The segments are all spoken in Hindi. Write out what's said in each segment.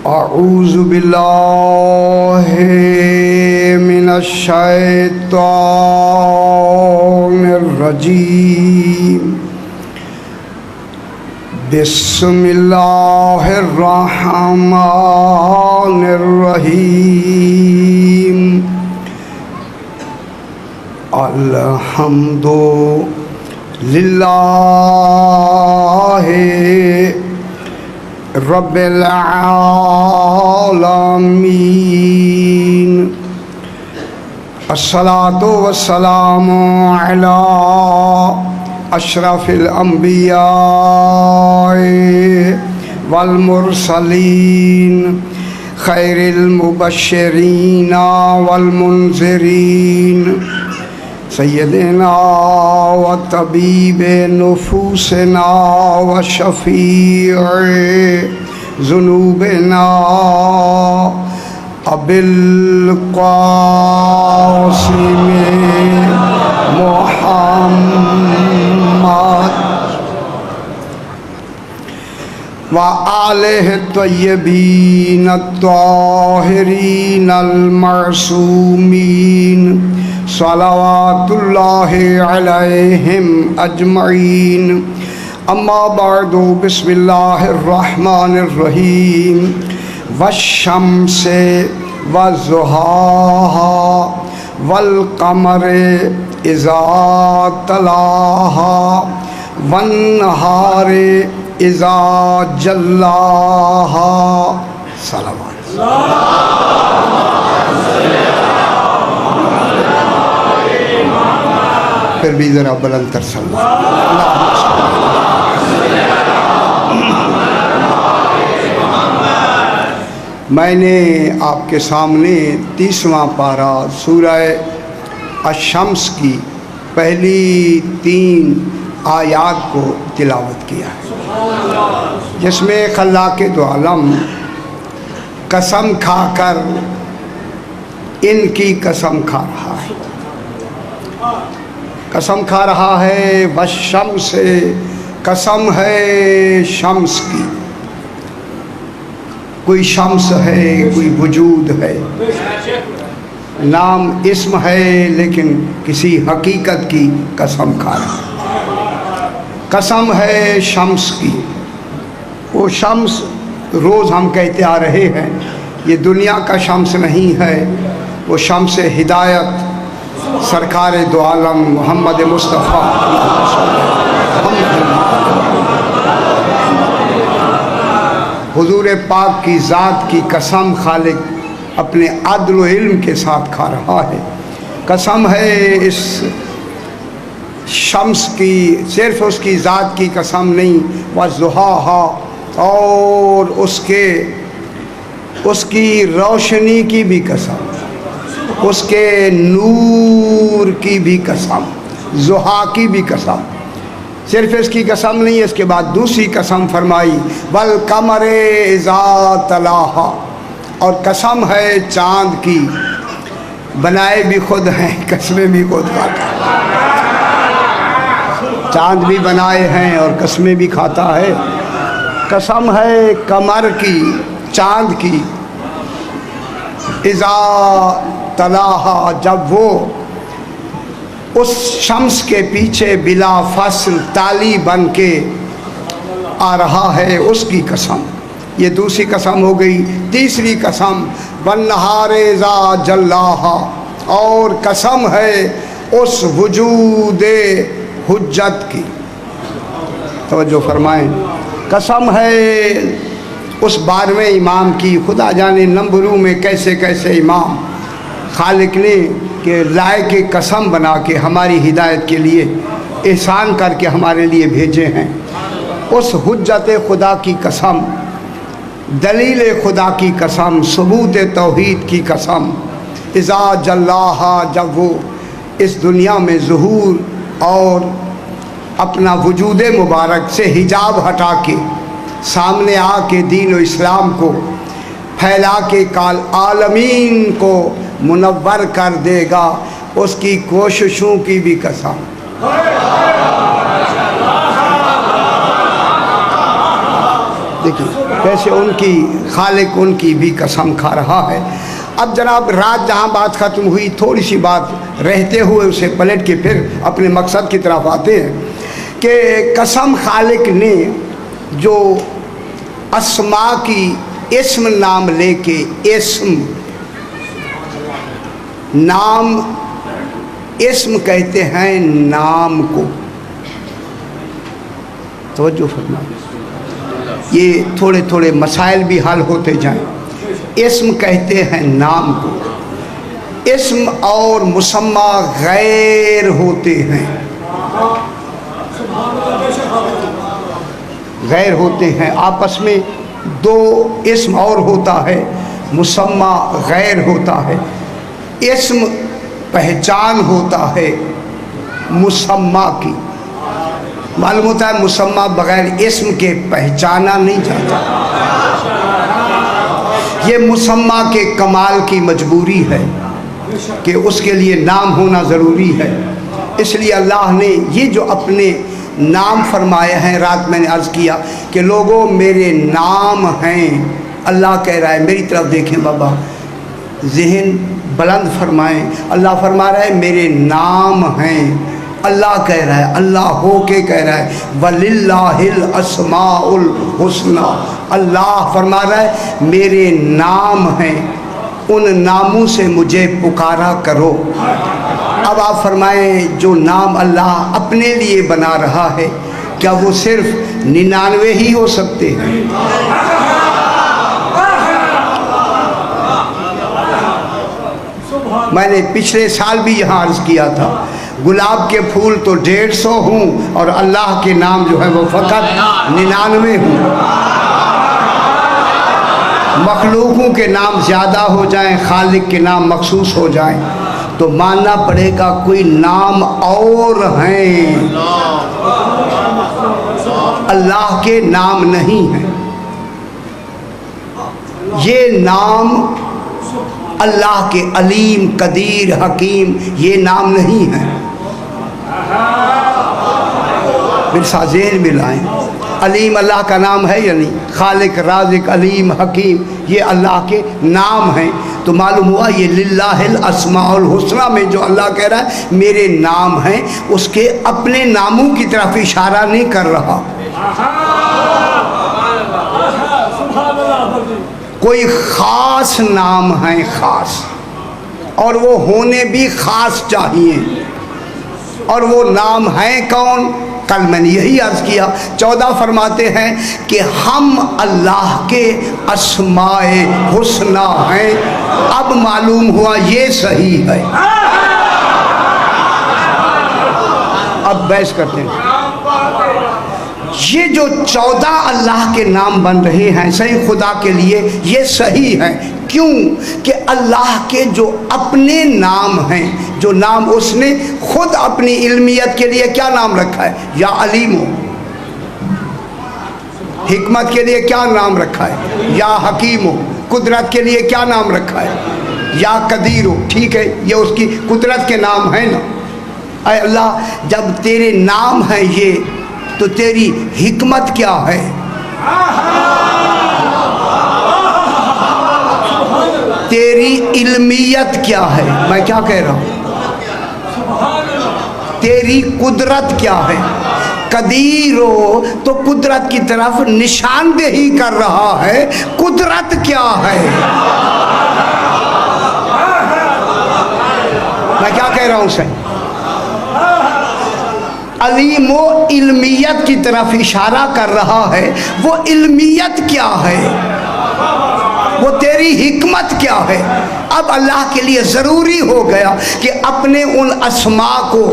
अऊज़ु बिल्लाहि मिनश शैतानिर रजीम। बिस्मिल्लाहिर रहमानिर रहीम। अल्हम्दुलिल्लाहि रब्बिल आलमीन। अस्सलातु वस्सलामु अला अशरफिल अंबिया वल मुरसलीन खैरिल मुबश्शिरीन वल मुनज़िरीन सय्यदना व तबीबे नुफूसना व शफ़ीए ज़ुनूबना अबिल क़ासिम मुहम्मद व आलिहि तय्यबीन अत्ताहिरीन अल-मअसूमीन सलावतुल्लाहि अलैहिम अजमईन। अम्मा बअदु बिस्मिल्लाहिर रहमानिर रहीम। वश्शम्से वज़ुहाहा वल क़मरे इज़ा तलाहा वन्नहारे इज़ा जल्लाहा। सलावत। फिर भी ज़रा बुलंद तर मैंने आपके सामने 30वां पारा सूरह अश-शम्स की पहली 3 आयात को तिलावत किया है, जिसमें खल्लाक़ दो आलम कसम खाकर इनकी कसम खा रहा है। कसम खा रहा है वश्शम्स से, कसम है शम्स की। कोई शम्स है, कोई वजूद है, नाम इस्म है, लेकिन किसी हकीकत की कसम खा रहा है। कसम है शम्स की। वो शम्स रोज़ हम कहते आ रहे हैं, ये दुनिया का शम्स नहीं है, वो शम्स हिदायत सरकार दो आलम मोहम्मद मुस्तफ़ा हुजूर पाक की ज़ात की कसम खालिक अपने अदल व इल्म के साथ खा रहा है। कसम है इस शम्स की, सिर्फ उसकी ज़ात की कसम नहीं, वज़ुहाहा, और उसकी रोशनी की भी कसम, उसके नूर की भी कसम, ज़ुहा की भी कसम। सिर्फ इसकी कसम नहीं, इसके बाद दूसरी कसम फरमाई वल क़मरे इज़ा तलाहा, और कसम है चाँद की। बनाए भी खुद हैं, कसमें भी खुद खाता है। चाँद भी बनाए हैं और कसमें भी खाता है। कसम है कमर की, चाँद की। इज़ा तलाहा, जब वो उस शम्स के पीछे बिला फसल ताली बन के आ रहा है, उसकी कसम। ये दूसरी कसम हो गई। तीसरी कसम वन्नहारे इज़ा जल्लाहा, और कसम है उस वजूदे हुज्जत की। तवज्जो फरमाएं। कसम है उस 12वें इमाम की। खुदा जाने नंबरों में कैसे कैसे इमाम खालिक ने के लाए के कसम बना के हमारी हिदायत के लिए एहसान करके हमारे लिए भेजे हैं। उस हुज्जत खुदा की कसम, दलील खुदा की कसम, सबूत तौहीद की कसम। इज़ा जल्लाहा, जब वो इस दुनिया में ज़ुहूर और अपना वजूद मुबारक से हिजाब हटा के सामने आके दीन और इस्लाम को फैला के काल आलमीन को मुनव्वर कर देगा, उसकी कोशिशों की भी कसम। देखिए वैसे उनकी खालिक उनकी भी कसम खा रहा है। अब जनाब रात जहाँ बात ख़त्म हुई, थोड़ी सी बात रहते हुए उसे पलट के फिर अपने मकसद की तरफ आते हैं कि कसम खालिक ने जो अस्मा की इस्म नाम लेके, इस्म नाम, इस्म कहते हैं नाम को, तवज्जो फरमा, ये थोड़े थोड़े मसाइल भी हल होते जाएं। इस्म कहते हैं नाम को, इस्म और मुसम्मा गैर होते हैं, गैर होते हैं आपस में। दो इस्म और होता है, मुसम्मा गैर होता है। इस्म पहचान होता है मुसम्मा की, मालूम होता है मुसम्मा बगैर इस्म के पहचाना नहीं जाता। ये मुसम्मा के कमाल की मजबूरी है कि उसके लिए नाम होना ज़रूरी है। इसलिए अल्लाह ने ये जो अपने नाम फरमाए हैं, रात मैंने अर्ज़ किया कि लोगों मेरे नाम हैं। अल्लाह कह रहा है, मेरी तरफ देखें बाबा, ज़हन बुलंद फरमाएं। अल्लाह फरमा रहा है मेरे नाम हैं। अल्लाह कह रहा है, अल्लाह हो के कह रहा है वलिल्लाहिल अस्माउल हुस्ना। अल्लाह फरमा रहा है मेरे नाम हैं, उन नामों से मुझे पुकारा करो। अब आप फरमाएं जो नाम अल्लाह अपने लिए बना रहा है, क्या वो सिर्फ 99 ही हो सकते हैं? मैंने पिछले साल भी यहाँ अर्ज़ किया था, गुलाब के फूल तो 150 हूँ और अल्लाह के नाम जो है वो फ़कत 99 हूँ। मखलूकों के नाम ज़्यादा हो जाएं, खालिक के नाम मखसूस हो जाएं, तो मानना पड़ेगा कोई नाम और हैं, अल्लाह के नाम नहीं हैं। ये नाम अल्लाह के अलीम, कदीर, हकीम, ये नाम नहीं है। फिर साज़ेन में लाएँ, अलीम अल्लाह का नाम है या नहीं? खालिक, राज़िक, अलीम, हकीम, ये अल्लाह के नाम हैं। तो मालूम हुआ ये लिल्लाहिल अस्माउल हुस्ना में जो अल्लाह कह रहा है मेरे नाम हैं, उसके अपने नामों की तरफ इशारा नहीं कर रहा। कोई ख़ास नाम है, ख़ास, और वो होने भी ख़ास चाहिए। और वो नाम है कौन? कल मैंने यही अर्ज़ किया, 14 फरमाते हैं कि हम अल्लाह के अस्माए हुस्ना हैं। अब मालूम हुआ ये सही है। अब बहस करते हैं, ये जो 14 अल्लाह के नाम बन रहे हैं सही खुदा के लिए, ये सही है। क्यों? कि अल्लाह के जो अपने नाम हैं, जो नाम उसने खुद अपनी इल्मियत के लिए क्या नाम रखा है? या अलीमो। हिकमत के लिए क्या नाम रखा है? या हकीमो। कुदरत के लिए क्या नाम रखा है? या कदीरो। ठीक है, ये उसकी कुदरत के नाम है ना। अरे अल्लाह, जब तेरे नाम हैं ये, तो तेरी हिकमत क्या है? तेरी इल्मियत क्या है? मैं क्या कह रहा हूँ? तेरी कुदरत क्या है? कदीरो तो कुदरत की तरफ निशानदेही कर रहा है। कुदरत क्या है? मैं क्या कह रहा हूँ सही? अलीमो इल्मियत की तरफ इशारा कर रहा है। वो इल्मियत क्या है? वो तेरी हिकमत क्या है? अब अल्लाह के लिए ज़रूरी हो गया कि अपने उन अस्मा को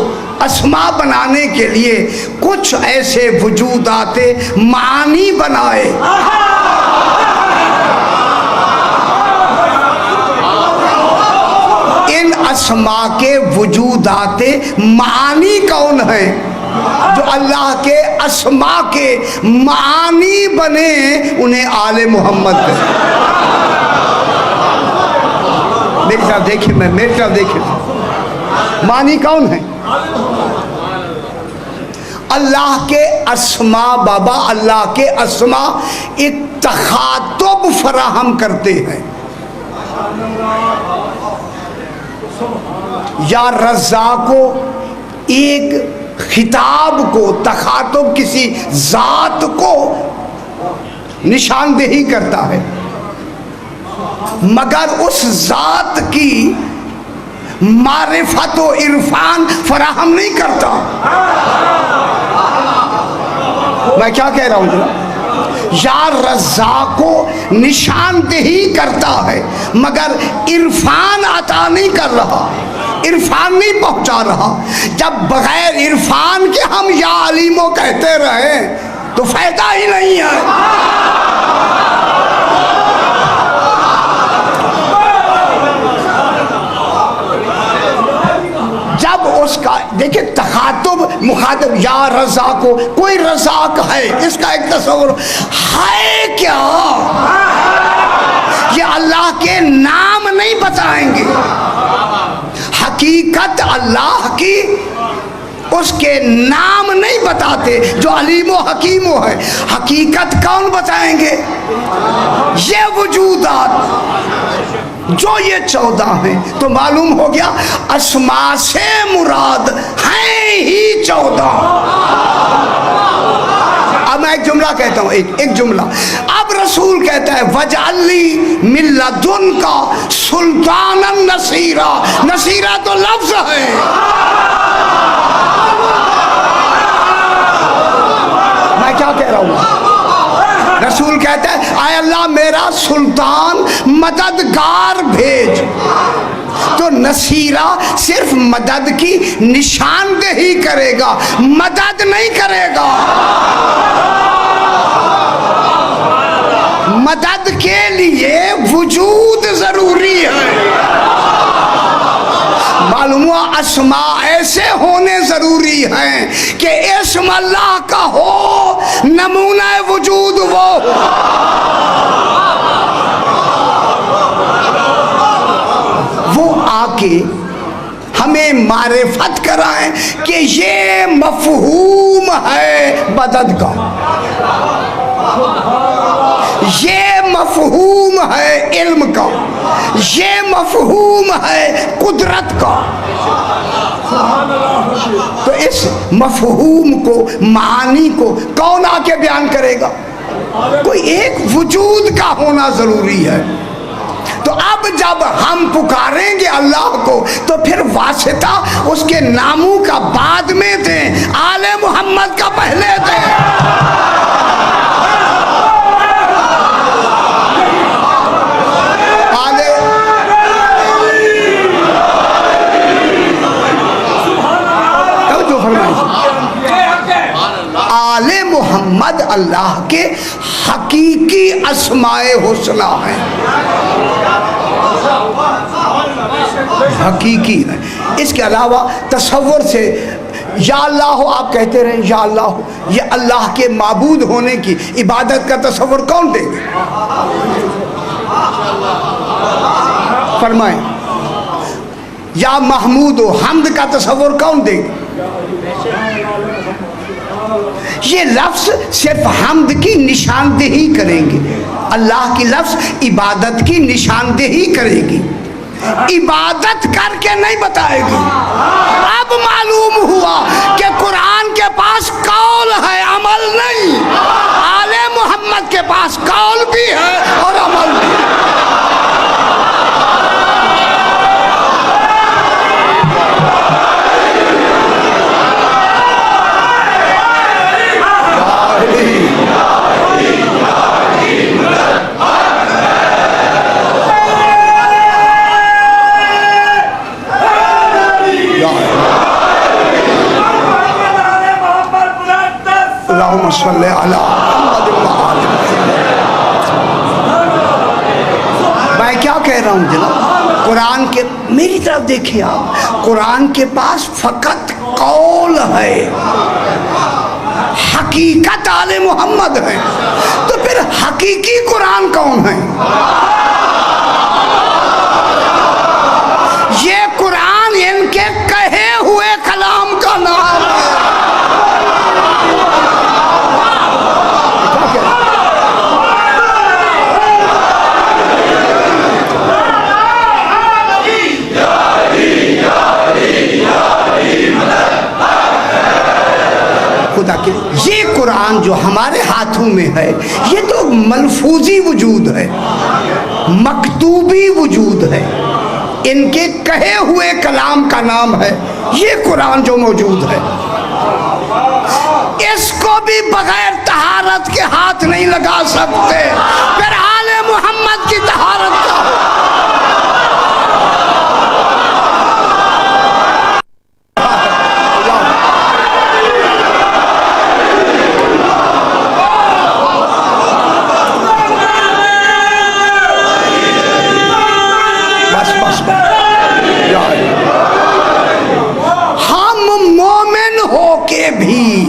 अस्मा बनाने के लिए कुछ ऐसे वजूदाते मानी बनाए। इन अस्मा के वजूदाते मानी कौन है? जो अल्लाह के अस्मा के मानी बने, उन्हें आले मोहम्मद कहें। मेरी तरफ देखिए, मैं मेरी तरफ देखिए, मानी कौन है? अल्लाह के अस्मा बाबा, अल्लाह के अस्मा एक तखातुब फराहम करते हैं। या रज़्ज़ाक़ो एक खिताब को, तखातुब किसी ज़ात को निशानदेही करता है, मगर उस ज़ात की मारिफत व इरफान फराहम नहीं करता। मैं क्या कह रहा हूं जनाब? या रज़्ज़ाक़ो निशानदेही करता है मगर इरफान अता नहीं कर रहा, इरफान नहीं पहुंचा रहा। जब बगैर इरफान के हम या अलीमो कहते रहे तो फायदा ही नहीं है। जब उसका देखिए तखातुब मुखातब, या रज़्ज़ाक़ो, कोई रज़्ज़ाक़ है, इसका एक तस्वुर है क्या? ये अल्लाह के नाम नहीं बताएंगे, हकीकत अल्लाह की उसके नाम नहीं बताते। जो अलीमो हकीमो है, हकीकत कौन बताएंगे? ये वजूदात जो ये 14 हैं। तो मालूम हो गया अस्मा से मुराद हैं ही 14। अब मैं एक जुमला कहता हूँ, एक जुमला। अब रसूल कहता है वजअली मिन लदुनका सुल्तानन नसीरा। नसीरा तो लफ्ज है, मैं क्या कह रहा हूँ? रसूल कहता है आय अल्लाह मेरा सुल्तान मददगार भेज। तो नसीरा सिर्फ मदद की निशानदेही करेगा, मदद नहीं करेगा। मदद के लिए वजूद जरूरी है। मालूम हुआ अस्मा ऐसे होने जरूरी हैं कि इस्म अल्लाह का हो, नमूना वजूद वो। वो आके हमें मारिफत कराएं कि ये मफहूम है मदद का, ये मफहूम है इल्म का, ये मफहूम है कुदरत का। तो इस मफहूम को, मानी को कौन आके बयान करेगा? कोई एक वजूद का होना जरूरी है। तो अब जब हम पुकारेंगे अल्लाह को तो फिर वास्ता उसके नामों का बाद में दें, आले मोहम्मद का पहले दें। आले मोहम्मद अल्लाह के हकीकी अस्माए हुस्ना है, हकीकी है। इसके अलावा तसव्वुर से या अल्लाह आप कहते रहे, या अल्लाह, ये अल्लाह के माबूद होने की इबादत का तसव्वुर कौन देंगे? फरमाएं। या महमूद हो, हम्द का तसव्वुर कौन देंगे? ये लफ्ज सिर्फ हम्द की निशानदेही करेंगे, अल्लाह की लफ्ज इबादत की निशानदेही करेगी, इबादत करके नहीं बताएगी। अब मालूम हुआ कि कुरान के पास कौल है, अमल नहीं। आले मोहम्मद के पास कौल भी है और अमल भी है। मैं क्या कह रहा हूँ जनाब? कुरान के, मेरी तरफ देखिए आप, कुरान के पास फकत कौल है, हकीकत आले मोहम्मद है। तो फिर हकीकी कुरान कौन है? ये कुरान इनके कहे हुए कलाम का नाम है। हमारे हाथों में है, ये तो मलफूजी वजूद है, मकतूबी वजूद है, इनके कहे हुए कलाम का नाम है ये कुरान जो मौजूद है। इसको भी बगैर तहारत के हाथ नहीं लगा सकते, फिर आले मोहम्मद की तहारत का भी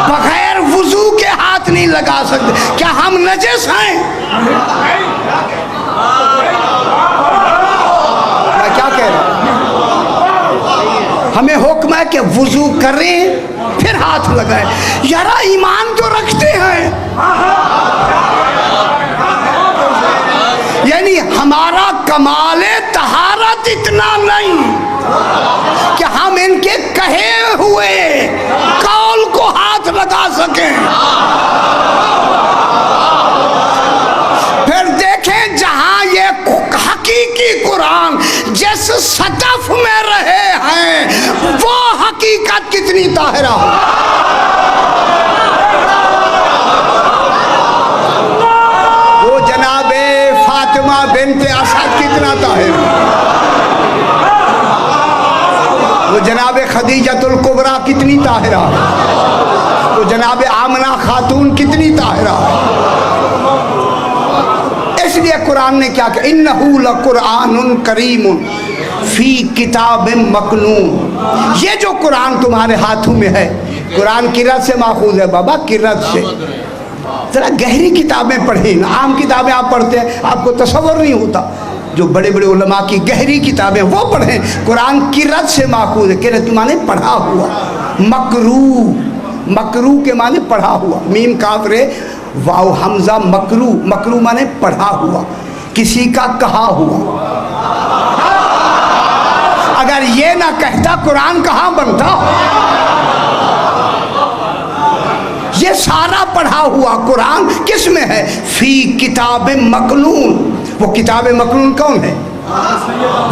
बगैर वुजू के हाथ नहीं लगा सकते। क्या हम नजस हैं? मैं क्या कह रहा हूं? हमें हुक्म है कि वुजू करें फिर हाथ लगाएं। यारा ईमान तो रखते हैं, यानी हमारा कमाले तहारत इतना नहीं कि हम इनके कहे हुए कौल को हाथ लगा सकें। फिर देखें जहां ये हकीकी कुरान जिस सतफ में रहे हैं वो हकीकत कितनी ताहिरा हो। वो जनाबे फातिमा बिनते असद कितना ताहिरा, वो जनाब खदीजतुल कुबरा कितनी ताहिरा, वो जनाब आमना खातून कितनी ताहिरा। इसलिए कुरान ने क्या कहा, इन्नहु लकुरआनुन करीमुन फी किताबिन मकनून। ये जो कुरान तुम्हारे हाथों में है, कुरान किरत से माखूज है बाबा, किरत से। जरा गहरी किताबें पढ़ें ना, आम किताबें आप पढ़ते हैं आपको तसव्वुर नहीं होता। जो बड़े बड़े उलमा की गहरी किताबें वो पढ़ें। कुरान किरत से माखूज है, किरत माने पढ़ा हुआ, मकरू, मकरू के माने पढ़ा हुआ, मीम काफ रे वाव हमजा मकरू, मकरू माने पढ़ा हुआ, किसी का कहा हुआ। अगर ये ना कहता कुरान कहाँ बनता? ये सारा पढ़ा हुआ कुरान किस में है? फी किताब मकनून। वो किताब मकनून कौन है?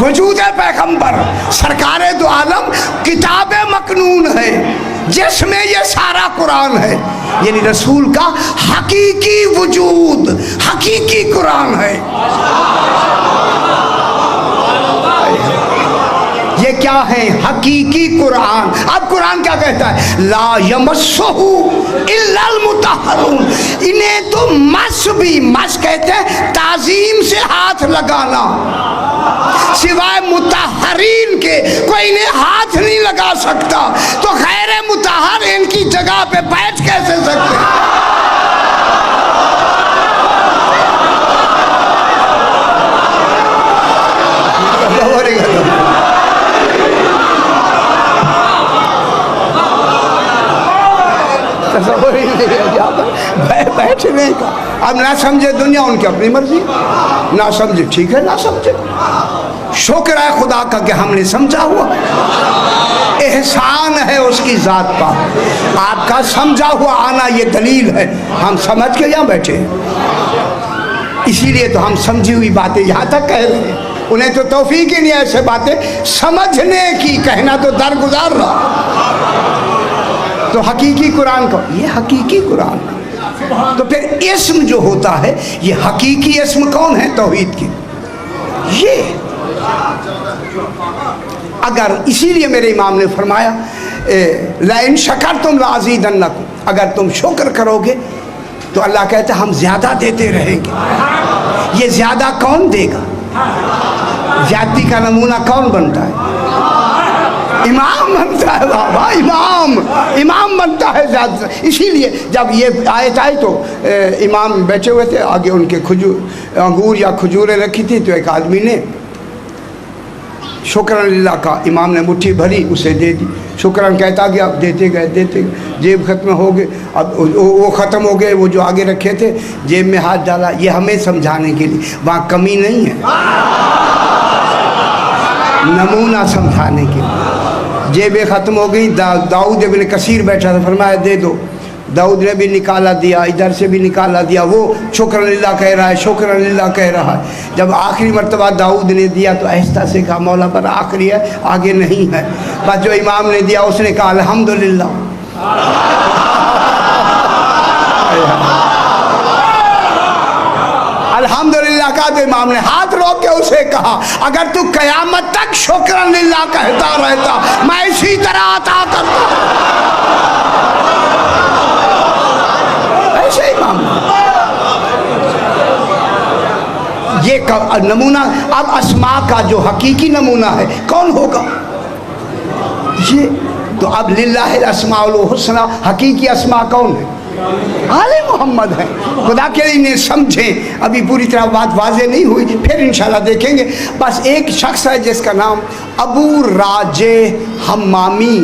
वजूद पैगंबर सरकारे दो आलम किताब मकनून है जिसमें ये सारा कुरान है, यानी रसूल का हकीकी वजूद, हकीकी कुरान है। ये क्या है? हकीकी कुरान। अब कुरान क्या कहता है? ला यमस्सुहु इल्लल मुतहहरून। इन्हें तो मस भी, मस कहते हैं ताजीम से हाथ लगाना, सिवाय मुतहहरीन के कोई इन्हें हाथ नहीं लगा सकता। तो गैर मुतहहर इनकी जगह पे बैठ कैसे सकते हैं? बैठने का। अब ना समझे दुनिया, उनकी अपनी मर्जी, ना समझे ठीक है, ना समझे शुक्र है खुदा का कि हमने समझा हुआ, एहसान है उसकी जात पर। आपका समझा हुआ आना ये दलील है, हम समझ के यहाँ बैठे, इसीलिए तो हम समझी हुई बातें यहाँ तक कह रहे हैं। उन्हें तो तौफीक ही नहीं ऐसे बातें समझने की, कहना तो दरगुजार रहा। तो हकीकी कुरान को, ये हकीकी कुरान। तो फिर इस्म जो होता है, ये हकीकी इस्म कौन है? तौहीद की। ये अगर, इसीलिए मेरे इमाम ने फरमाया लाइन शकरतुम लाज़ीदन्नकुम, अगर तुम शुक्र करोगे तो अल्लाह कहता है हम ज्यादा देते रहेंगे। ये ज्यादा कौन देगा? जाति का नमूना कौन बनता है? इमाम बनता है बाबा, इमाम बनता है ज़्यादा। इसीलिए जब ये आयत आई तो इमाम बैठे हुए थे, आगे उनके अंगूर या खजूरें रखी थी, तो एक आदमी ने शुक्रन लिल्लाह का, इमाम ने मुट्ठी भरी उसे दे दी। शुक्रन कहता गया, अब देते गए, जेब ख़त्म हो गए। अब वो ख़त्म हो गए, वो जो आगे रखे थे जेब में हाथ डाला। ये हमें समझाने के लिए, वहाँ कमी नहीं है, नमूना समझाने के लिए। जेबें ख़त्म हो गई। दाऊद इब्न कसीर बैठा था, फरमाया दे दो। दाऊद ने भी निकाला दिया, इधर से भी निकाला दिया, वो शुक्रलिल्लाह कह रहा है, शुक्रलिल्लाह कह रहा है। जब आखिरी मर्तबा दाऊद ने दिया तो आहिस्ता से कहा मौला पर आखिरी है, आगे नहीं है। बस जो इमाम ने दिया उसने कहा अल्हम्दुलिल्लाह। अल्हम्दुलिल्लाह का तो इमाम ने हाथ रोक के उसे कहा अगर तू कयामत तक शुक्रलिल्लाह कहता रहता मैं इसी तरह अता करता। ऐसे इमाम ये नमूना। अब अस्मा का जो हकीकी नमूना है कौन होगा ये? तो अब लिल्लाहिल अस्माउल हुस्ना हकीकी अस्मा कौन है? आले मोहम्मद है। खुदा के लिए इन्हें समझें, अभी पूरी तरह बात वाज़ेह नहीं हुई, फिर इंशाल्लाह देखेंगे। बस एक शख्स है जिसका नाम अबू राजे हम्मामी,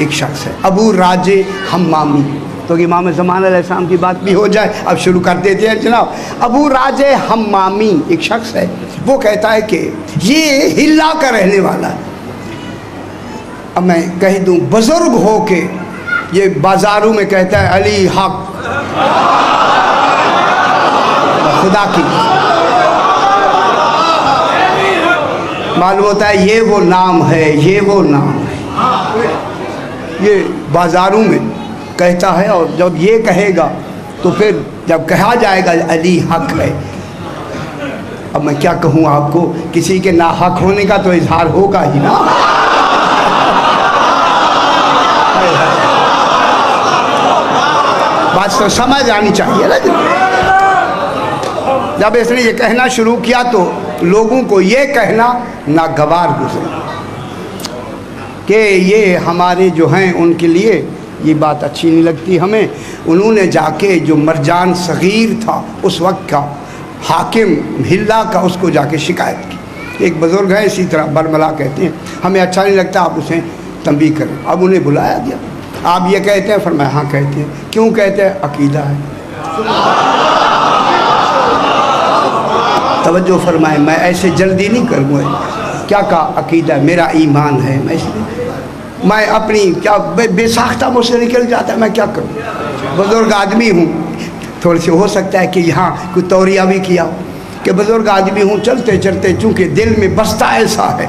एक शख्स है अबू राजे हम्मामी। तो इमाम ज़मान अलैहिस्सलाम की बात भी हो जाए, अब शुरू कर देते हैं जनाब। अबू राजे हम्मामी एक शख्स है, वो कहता है कि ये हिल्ला का रहने वाला है। अब मैं कह दूँ बुज़ुर्ग हो के ये बाजारों में कहता है अली हक, खुदा की मालूम होता है ये वो नाम है, ये वो नाम है, ये बाजारों में कहता है। और जब ये कहेगा तो फिर जब कहा जाएगा अली हक है, अब मैं क्या कहूँ आपको, किसी के ना हक होने का तो इजहार होगा ही ना। बात तो समझ आनी चाहिए ना। जब इसने ये कहना शुरू किया तो लोगों को ये कहना नागवार गुजरा कि ये हमारे जो हैं उनके लिए ये बात अच्छी नहीं लगती हमें। उन्होंने जाके जो मरजान सगीर था उस वक्त का हाकिम हिल्ला का, उसको जाके शिकायत की। एक बुज़ुर्ग है इसी तरह बरमला कहते हैं, हमें अच्छा नहीं लगता, आप उसे तंबीह करें। अब उन्हें बुलाया गया, आप ये कहते हैं? फरमाया हाँ कहते हैं। क्यों कहते हैं? अकीदा है। तवज्जो फरमाए, मैं ऐसे जल्दी नहीं करूँगा। क्या कहा? अकीदा, मेरा ईमान है। मैं अपनी क्या बेसाख्ता मुझसे निकल जाता है, मैं क्या करूँ? बुज़ुर्ग आदमी हूँ, थोड़ी सी हो सकता है कि यहाँ कोई तौरिया भी किया कि बुज़ुर्ग आदमी हूँ, चलते चलते चूँकि दिल में बसता ऐसा है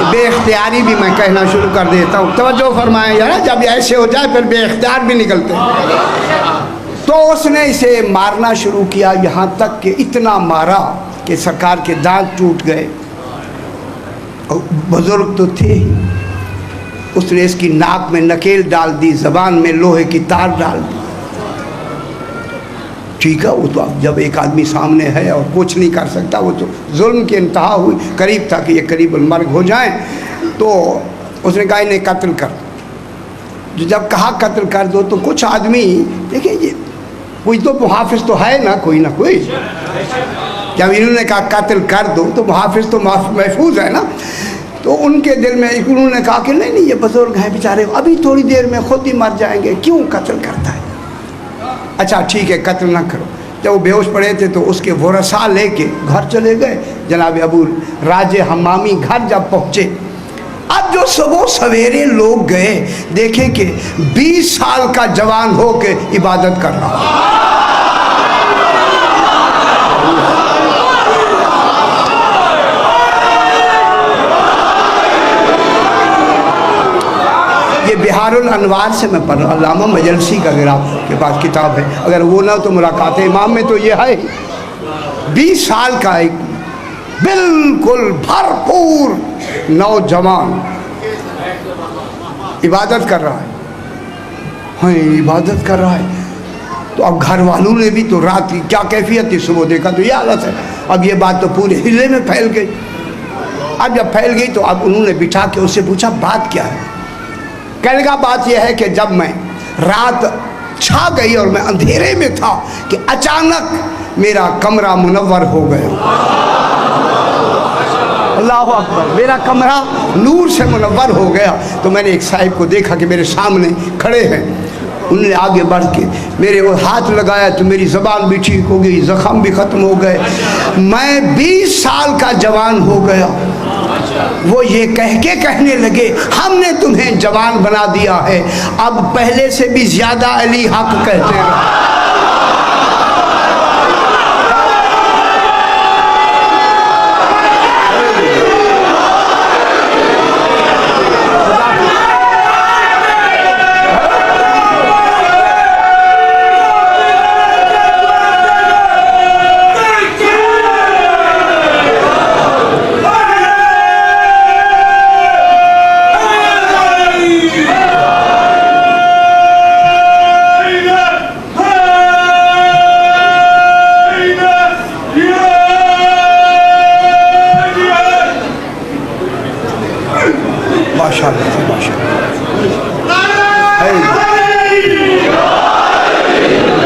बेख्तियारी भी मैं कहना शुरू कर देता हूँ। तवज्जो फरमाएं यार, जब ऐसे हो जाए फिर बेख्तियार भी निकलते हैं। तो उसने इसे मारना शुरू किया, यहाँ तक कि इतना मारा कि सरकार के दांत टूट गए। और बुजुर्ग तो थे ही, उसने इसकी नाक में नकेल डाल दी, ज़बान में लोहे की तार डाल दी। ठीक है, वो तो अब जब एक आदमी सामने है और कुछ नहीं कर सकता, वो तो जुल्म की इंतहा हुई, करीब था कि ये करीब मर्ग हो जाए। तो उसने कहा इन्हें कत्ल कर। जो जब कहा कत्ल कर दो तो कुछ आदमी, देखिए ये कोई तो मुहाफिज तो है ना कोई, जब इन्होंने कहा कत्ल कर दो तो मुहाफिज तो महफूज है ना। तो उनके दिल में उन्होंने कहा कि नहीं ये बुजुर्ग हैं बेचारे, अभी थोड़ी देर में खुद ही मर जाएंगे, क्यों कत्ल करता है? अच्छा ठीक है, कत्ल ना करो। जब वो बेहोश पड़े थे तो उसके वरसा लेके घर चले गए। जनाब अबू राजे हम्मामी घर जब पहुँचे, अब जो सुबह सवेरे लोग गए, देखे कि 20 साल का जवान हो के इबादत कर रहा। ये बिहारुल अनवार से मैं पढ़ रहा, अल्लामा मजलसी का, अगर आपके पास किताब है, अगर वो ना तो मुलाकात इमाम में तो ये है। 20 साल का एक बिल्कुल भरपूर नौजवान इबादत कर रहा है। हाँ, इबादत कर रहा है। तो अब घर वालों ने भी तो रात की क्या कैफियत थी, सुबह देखा तो ये हालत है। अब ये बात तो पूरे हिले में फैल गई। अब जब फैल गई तो अब उन्होंने बिठा के उससे पूछा बात क्या है। कहने का बात यह है कि जब मैं रात छा गई और मैं अंधेरे में था कि अचानक मेरा कमरा मुनव्वर हो गया। अल्लाह अकबर, मेरा कमरा नूर से मुनव्वर हो गया। तो मैंने एक साहिब को देखा कि मेरे सामने खड़े हैं। उन्होंने आगे बढ़ के मेरे वो हाथ लगाया तो मेरी ज़बान भी ठीक हो गई, ज़ख़म भी ख़त्म हो गए। मैं 20 साल का जवान हो गया। वो ये कह के कहने लगे, हमने तुम्हें जवान बना दिया है, अब पहले से भी ज्यादा अली हक कहते हैं।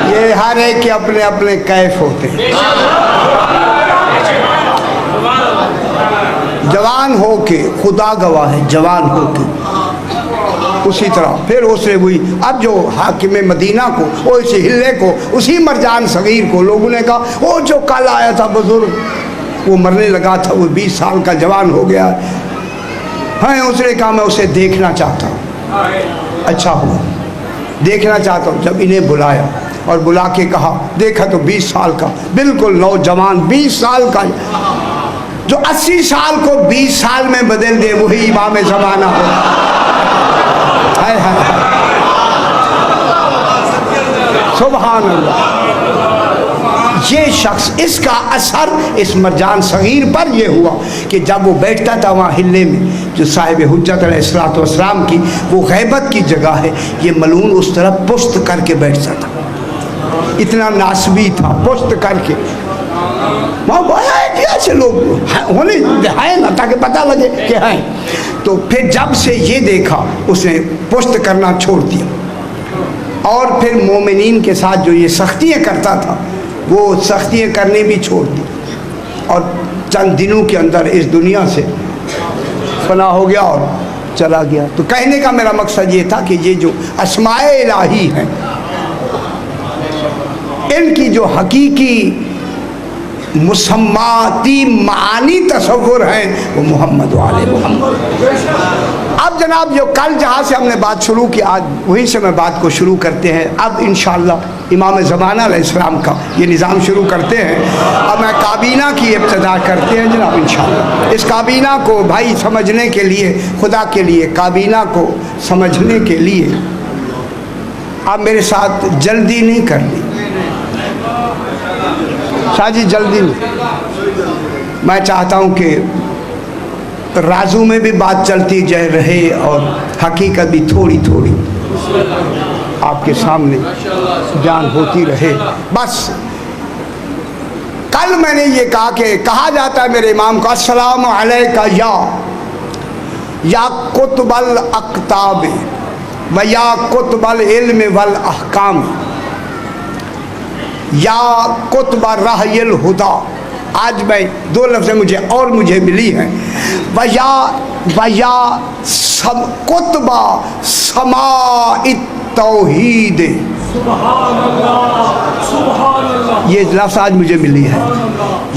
ये हर एक के अपने अपने कैफ होते हैं। जवान हो के, खुदा गवाह है, जवान हो के उसी तरह फिर उसने हुई। अब जो हाकिम मदीना को, वो इस हिल्ले को, उसी मरजान सगीर को लोगों ने कहा, वो जो कल आया था बुजुर्ग, वो मरने लगा था, वो 20 साल का जवान हो गया है। उसने कहा मैं उसे देखना चाहता हूँ। अच्छा हुआ, देखना चाहता हूँ। जब इन्हें बुलाया और बुला के कहा, देखा तो 20 साल का बिल्कुल नौजवान, 20 साल का, जो 80 साल को 20 साल में बदल दे वही इमाम ज़माना हो। हाय हाय, सुभान अल्लाह। ये शख्स, इसका असर इस मरजान सगीर पर यह हुआ कि जब वो बैठता था वहाँ हिल्ले में, जो साहिब हुज्जत अलैहिस्सलातु वस्सलाम की वो गैबत की जगह है, ये मलून उस तरफ पुश्त करके बैठता था। इतना नासबी था, पुश्त करके वहाँ ऐसे लोग होने है ना, ताकि पता लगे कि हैं। तो फिर जब से ये देखा, उसने पुश्त करना छोड़ दिया और फिर मोमिनीन के साथ जो ये सख्तियाँ करता था, वो सख्तियाँ करने भी छोड़ दी और चंद दिनों के अंदर इस दुनिया से फना हो गया और चला गया। तो कहने का मेरा मकसद ये था कि ये जो अस्माए इलाही हैं, इनकी जो हकीकी मुसम्माती मानी तसव्वुर हैं, वो मोहम्मद वाले मोहम्मद। अब जनाब जो कल जहाँ से हमने बात शुरू की, आज वहीं से मैं बात को शुरू करते हैं। अब इंशाअल्लाह इमाम ज़माना अलैहिस्सलाम का ये निज़ाम शुरू करते हैं। अब मैं काबीना की इब्तिदा करते हैं जनाब इंशाअल्लाह। इस काबीना को भाई समझने के लिए, खुदा के लिए काबीना को समझने के लिए आप मेरे साथ जल्दी नहीं करनी, शाहजी जल्दी नहीं। मैं चाहता हूँ कि राजू में भी बात चलती जाए रहे और हकीकत भी थोड़ी थोड़ी आपके सामने जान होती रहे। बस कल मैंने ये कहा कि कहा जाता है मेरे इमाम को, अस्सलामु अलैका या कुतुबल अक्ताब व या कुतुबल इल्म वल अहकाम या कुतबा राहिल हुदा। आज मैं दो लफ्ज़ मुझे मिली हैं, वया कुतबा समाइत तौहीद, ये लफ्ज़ आज मुझे मिली है।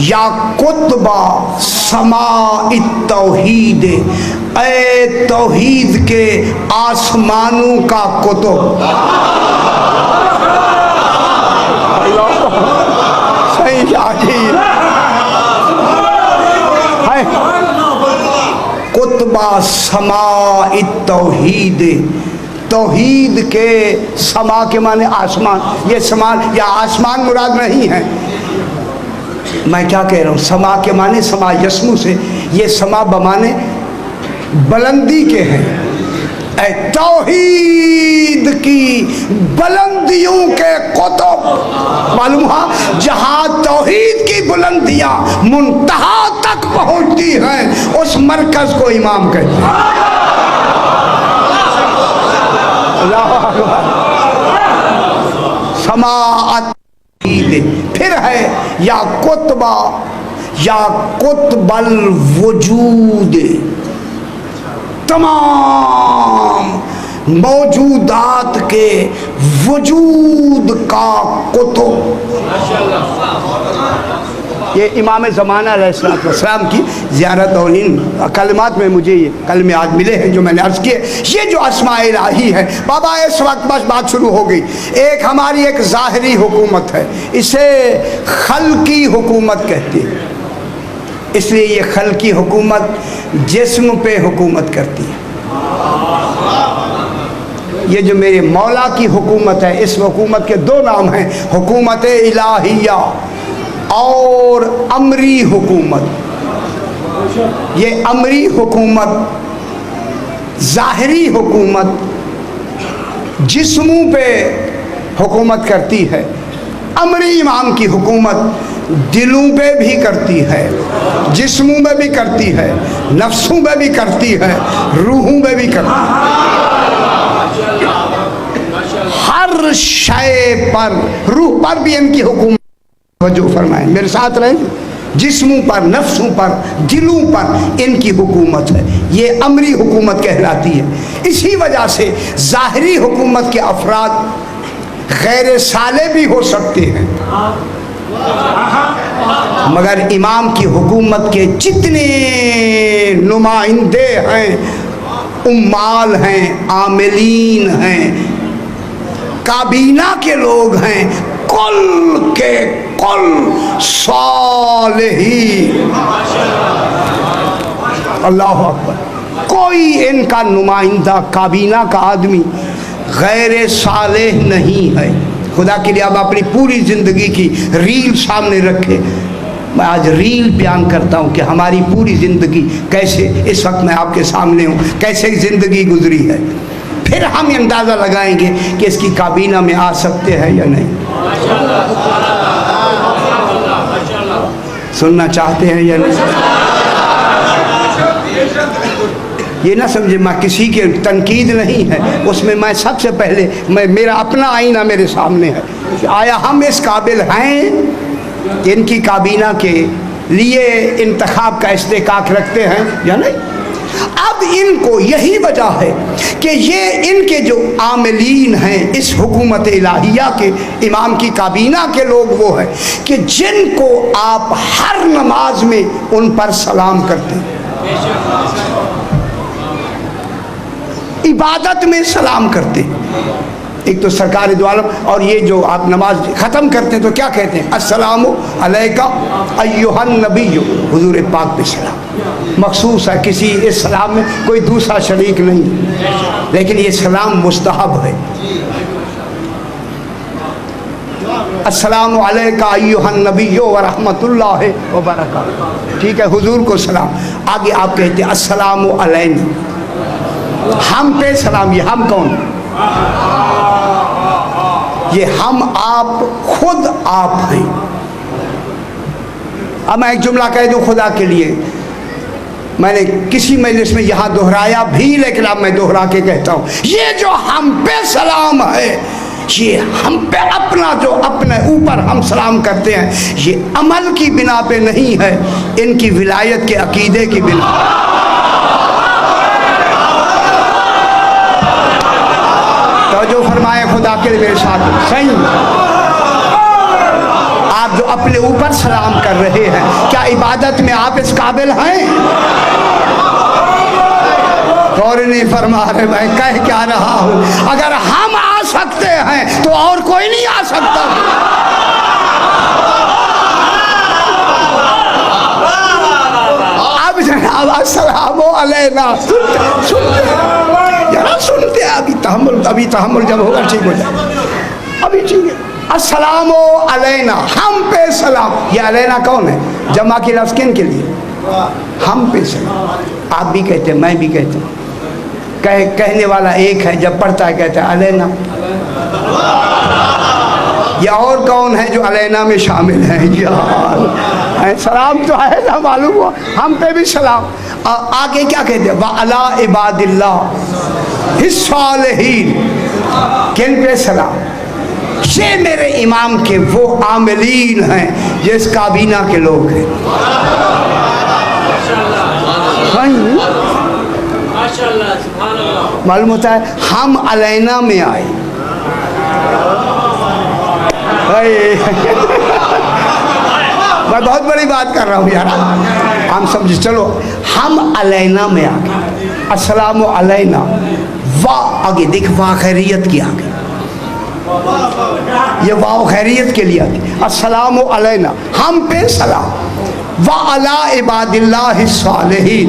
या कुतबा समाइत तौहीद, ए तौहीद के आसमानों का कुतुब। कुतबा समाइत तौहीद, तौहीद के, समा के माने आसमान, ये समान या आसमान मुराद नहीं है। मैं क्या कह रहा हूँ, समा के माने समा यस्मु से, ये समा बमाने बुलंदी के हैं। तौहीद की बुलंदियों के कुतुब, मालूम हुआ जहाँ तौहीद की बुलंदियाँ मुंतहा तक पहुँचती हैं, उस मरकज को इमाम कहते हैं। समाअत फिर है या कुतबा या कुतबल वजूद, तमाम मौजूदात के वजूद का कुतुब। ये इमाम ज़माना अलैहिस्सलाम की ज़ियारत और इन कलमात में मुझे ये कलमे आज मिले हैं जो मैंने अर्ज़ किए। ये जो अस्माए इलाही है बाबा, इस वक्त बस बात शुरू हो गई। एक हमारी एक ज़ाहिरी हुकूमत है, इसे खल्की हुकूमत कहती है, इसलिए ये खल्की हुकूमत जिस्म पे हुकूमत करती है। ये जो मेरे मौला की हुकूमत है, इस हुकूमत के दो नाम हैं, हुकूमत इलाहिया और अमरी हुकूमत। ये अमरी हुकूमत, ज़ाहिरी हुकूमत जिस्मों पे हुकूमत करती है। अमरी इमाम की हुकूमत दिलों पे भी करती है, जिस्मों में भी करती है, नफ्सों में भी करती है, रूहों में भी करती है। हर शय पर, रूह पर भी इनकी हुकूमत जो फरमाए, मेरे साथ रहें, जिस्मों पर, नफ्सों पर, दिलों पर इनकी हुकूमत है। ये अमरी हुकूमत कहलाती है। इसी वजह से ज़ाहिरी हुकूमत के अफराद गैर साले भी हो सकते हैं, मगर इमाम की हुकूमत के जितने नुमाइंदे हैं, उम्माल हैं, आमिलीन हैं, काबीना के लोग हैं, कुल के कुल सालेहीन। अल्लाह अकबर। कोई इनका नुमाइंदा, काबीना का आदमी गैर सालेह नहीं है। खुदा के लिए अब अपनी पूरी ज़िंदगी की रील सामने रखे। मैं आज रील बयान करता हूँ कि हमारी पूरी ज़िंदगी कैसे, इस वक्त मैं आपके सामने हूँ, कैसे ज़िंदगी गुजरी है। फिर हम अंदाज़ा लगाएंगे कि इसकी काबीना में आ सकते हैं या नहीं। सुनना चाहते हैं या नहीं? ये ना समझे मैं किसी के तनकीद नहीं है उसमें। मैं सबसे पहले मेरा अपना आईना मेरे सामने है। आया हम इस काबिल हैं कि इनकी काबीना के लिए इंतखाब का इस्तेकाक रखते हैं या नहीं? अब इनको यही वजह है कि ये इनके जो आमिलीन हैं इस हुकूमत इलाहिया के, इमाम की काबीना के लोग वो हैं कि जिनको आप हर नमाज में उन पर सलाम करते हैं, इबादत में सलाम करते हैं। एक तो सरकार दो आलम, और ये जो आप नमाज ख़त्म करते हैं तो क्या कहते हैं? अस्सलामु अलैका अय्युहन नबिय्यु, हुजूर पाक पे सलाम मखसूस है। किसी इस सलाम में कोई दूसरा शरीक नहीं, लेकिन ये सलाम मुस्तहब है। अस्सलामु अलैका अय्युहन नबिय्यु व रहमतुल्लाहि व बरकातुहू। ठीक है, हुजूर को सलाम। आगे आप कहते हैं अस्सलामु अलैना, हम पे सलाम। ये हम कौन? ये हम आप खुद आप हैं। अब मैं एक जुमला कह दूं खुदा के लिए, मैंने किसी मजलिस में यहाँ दोहराया भी, लेकिन अब मैं दोहरा के कहता हूँ, ये जो हम पे सलाम है, ये हम पे अपना जो अपने ऊपर हम सलाम करते हैं, ये अमल की बिना पे नहीं है, इनकी विलायत के अकीदे की बिना। तो जो फरमाए खुदा के लिए मेरे साथ सही, आप जो अपने ऊपर सलाम कर रहे हैं, क्या इबादत में आप इस काबिल हैं? और नहीं फरमा रहे, मैं कह क्या रहा हूं, अगर हम आ सकते हैं तो और कोई नहीं आ सकता। अब जनाब अस्सलामु अलैना सुनते अभी तहम्मुल जब होगा ठीक हो जाए। अभी ठीक है, अस्सलामु अलैना, हम पे सलाम। ये अलैना कौन है? जमा की लफ्ज़ किन के लिए? हम पे सलाम। आप भी कहते हैं, मैं भी कहता हूँ, कहने वाला एक है, जब पढ़ता है कहता है अलैना। या और कौन है जो अलैना में शामिल है? यार सलाम तो है ना, मालूम हुआ, हम पे भी सलाम। आगे क्या कहते हैं? व अला इबादिल्लाह हिस्सालिहीन, किन पे सलाम? ये मेरे इमाम के वो आमिलीन हैं जिस काबीना के लोग हैं। मालूम होता है हम अलैना में आए। मैं बहुत बड़ी बात कर रहा हूँ यार, हम समझे। चलो हम अलैना में आ गए, अस्सलामु अलैना, वाह आगे देख, वाह खैरियत की आगे, ये वाह खैरियत के लिए आगे, अस्सलामु अलैना, हम पे सलाम, व अला इबादिल्लाहि सालिहीन,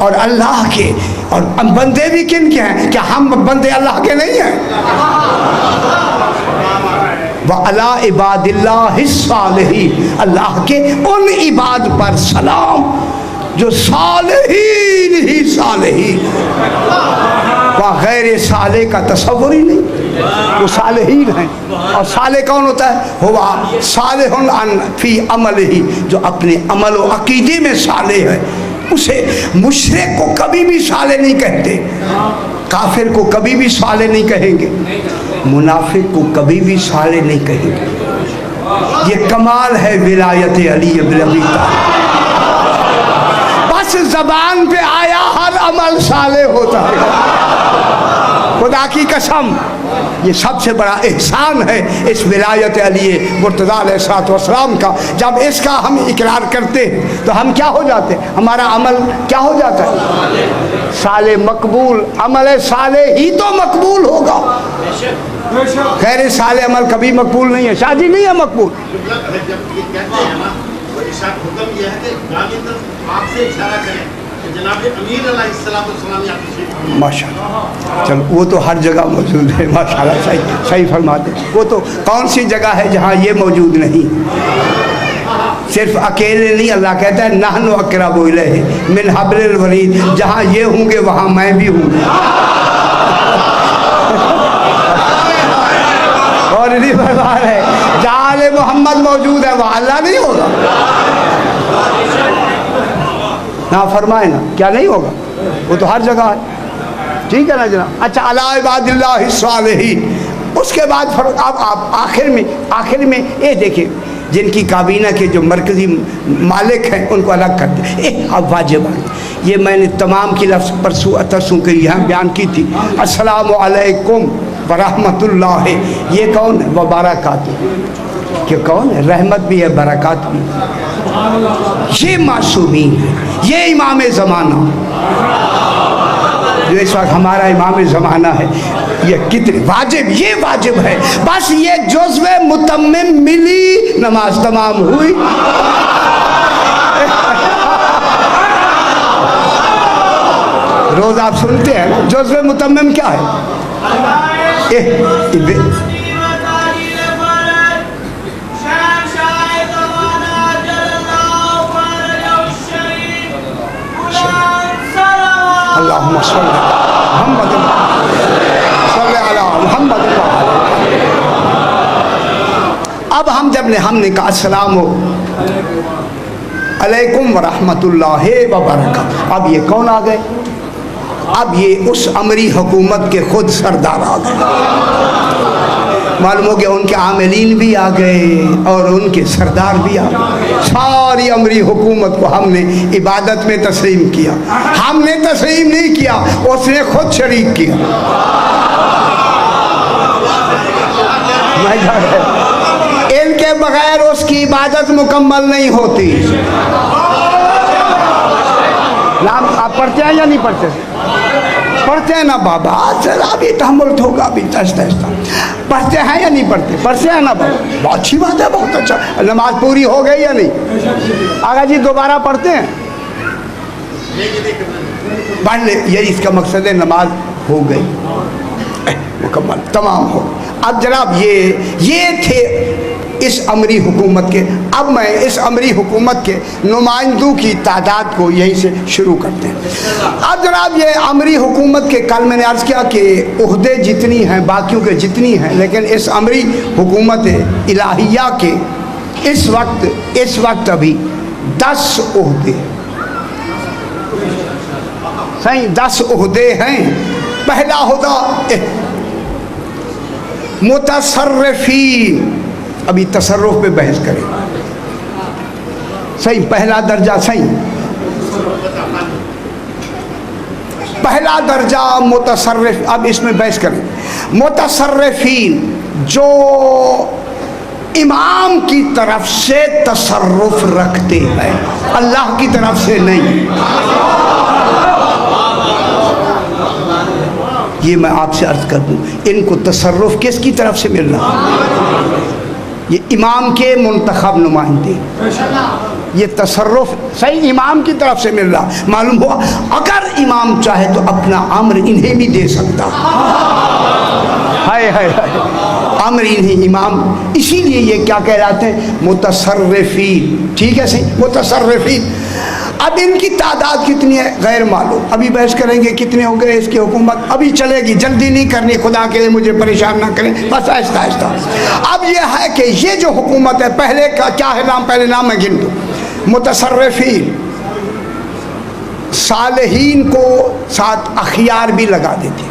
और अल्लाह के, और बंदे भी किन के हैं? क्या हम बंदे अल्लाह के नहीं हैं? व अला इबादिल्लाहि सालिहीन, अल्लाह के उन इबाद पर सलाम जो सालिहीन ही सालिहीन, वह गैर साले का तस्वुर ही नहीं, वो सालिहीन हैं। और साले कौन होता है? हुआ सालिहुन अन फी अमल ही, जो अपने अमल व अकीदे में साले है, उसे मुशरिक को कभी भी साले नहीं कहते, काफिर को कभी भी साले नहीं कहेंगे, मुनाफिक को कभी भी साले नहीं कहेंगे। ये कमाल है विलायत अली इब्न अबी तालिब। बस जबान पे आया, हर अमल साले होता है। खुदा की कसम, ये सबसे बड़ा एहसान है इस विलायत अली मुर्तज़ा अलैहिस्सलाम का। जब इसका हम इकरार करते हैं तो हम क्या हो जाते हैं? हमारा अमल क्या हो जाता है? साले मकबूल, अमल साले ही तो मकबूल होगा, खैर साले अमल कभी मकबूल नहीं है, शादी नहीं है मकबूल। माशाअल्लाह, चलो वो तो हर जगह मौजूद है, माशाअल्लाह सही सही फरमाते। वो तो कौन सी जगह है जहाँ ये मौजूद नहीं? सिर्फ अकेले नहीं, अल्लाह कहता है नहनु अक़रबु इलैहि मिन हब्लिल वरीद, जहाँ ये होंगे वहाँ मैं भी हूँ। और नहीं बर्बाद है, जहाँ आले मोहम्मद मौजूद है वहाँ अल्लाह नहीं होगा ना, फरमाए ना, क्या नहीं होगा? वो तो हर जगह है, ठीक है ना जनाब। अच्छा, अला इबादिल्लाहि सालिहीन, उसके बाद अब आप आखिर में ये देखें, जिनकी काबीना के जो मरकज़ी मालिक हैं उनको अलग कर दे। अब वाजिब है, ये मैंने तमाम की लफ्ज़ परसों के यहाँ बयान की थी, अस्सलामु अलैकुम व रहमतुल्लाह, ये कौन है? व बरकातुहू, कि कौन है? रहमत भी है, बरकत भी। ये मासूमीन है, ये इमाम ज़माना जो इस वक्त हमारा इमाम ज़माना है, ये कितने वाजिब, ये वाजिब है। बस ये जुज़्वे मुतम्मिम मिली, नमाज तमाम हुई। रोज़ आप सुनते हैं जुज़्वे मुतम्मिम क्या है? अल्लाहुम्मा सल्ली अला मुहम्मद। अब हमने कहा अस्सलामु अलैकुम व रहमतुल्लाहि व बरकातहू, अब ये कौन आ गए? अब ये उस अमरी हुकूमत के खुद सरदार आ गए। मालूम हो गया, उनके आमिलीन भी आ गए और उनके सरदार भी आ गए। सारी अमरी हुकूमत को हमने इबादत में तस्लीम किया। हमने तस्लीम नहीं किया, उसने खुद शरीक किया। इनके बगैर उसकी इबादत मुकम्मल नहीं होती। नाम आप पढ़ते हैं या नहीं पढ़ते? पढ़ते हैं ना बाबा, अभी तहम्मुल होगा, अभी पढ़ते हैं या नहीं पढ़ते? पढ़ते हैं ना बाबा, बहुत अच्छी बात है, बहुत अच्छा। नमाज पूरी हो गई या नहीं? आगा जी दोबारा पढ़ते हैं, पढ़ ले, यही इसका मकसद है, नमाज हो गई मुकम्मल, तमाम हो। अब जनाब ये थे इस अमरी हुकूमत के। अब मैं इस अमरी हुकूमत के नुमाइंदों की तादाद को यहीं से शुरू करते हैं। अब जनाब ये अमरी हुकूमत के, कल मैंने अर्ज़ किया कि उहदे जितनी हैं बाकियों के जितनी हैं, लेकिन इस अमरी हुकूमत इलाहिया के इस वक्त अभी 10 उहदे, सही 10 उहदे हैं। पहला उहदा मुतसर्रिफीन, अभी तसर्रुफ पे बहस करें, सही पहला दर्जा, सही पहला दर्जा मुतसर्रिफ। अब इसमें बहस करें, मुतसर्रिफीन जो इमाम की तरफ से तसर्रुफ रखते हैं, अल्लाह की तरफ से नहीं। ये मैं आपसे अर्ज कर दूं, इनको तसर्रुफ किसकी तरफ से मिल रहा? ये इमाम के मुंतखब नुमाइंदे, ये तसर्रुफ सही इमाम की तरफ से मिल रहा। मालूम हुआ अगर इमाम चाहे तो अपना अम्र इन्हें भी दे सकता। हाय हाय हाय, अम्र इन्हें इमाम, इसीलिए ये क्या कहलाते हैं? मुतसर्रिफीन। ठीक है सही, मुतसर्रिफीन। अब इनकी तादाद कितनी है गैर मालूम, अभी बहस करेंगे कितने हो गए इसकी हुकूमत, अभी चलेगी, जल्दी नहीं करनी, खुदा के लिए मुझे परेशान ना करें, बस आहिस्ता आहिस्ता। अब ये है कि ये जो हुकूमत है, पहले का क्या है नाम, पहले नाम मैं गिन दूँ। मुतसर्रिफीन, सालेहीन को साथ अखियार भी लगा देते।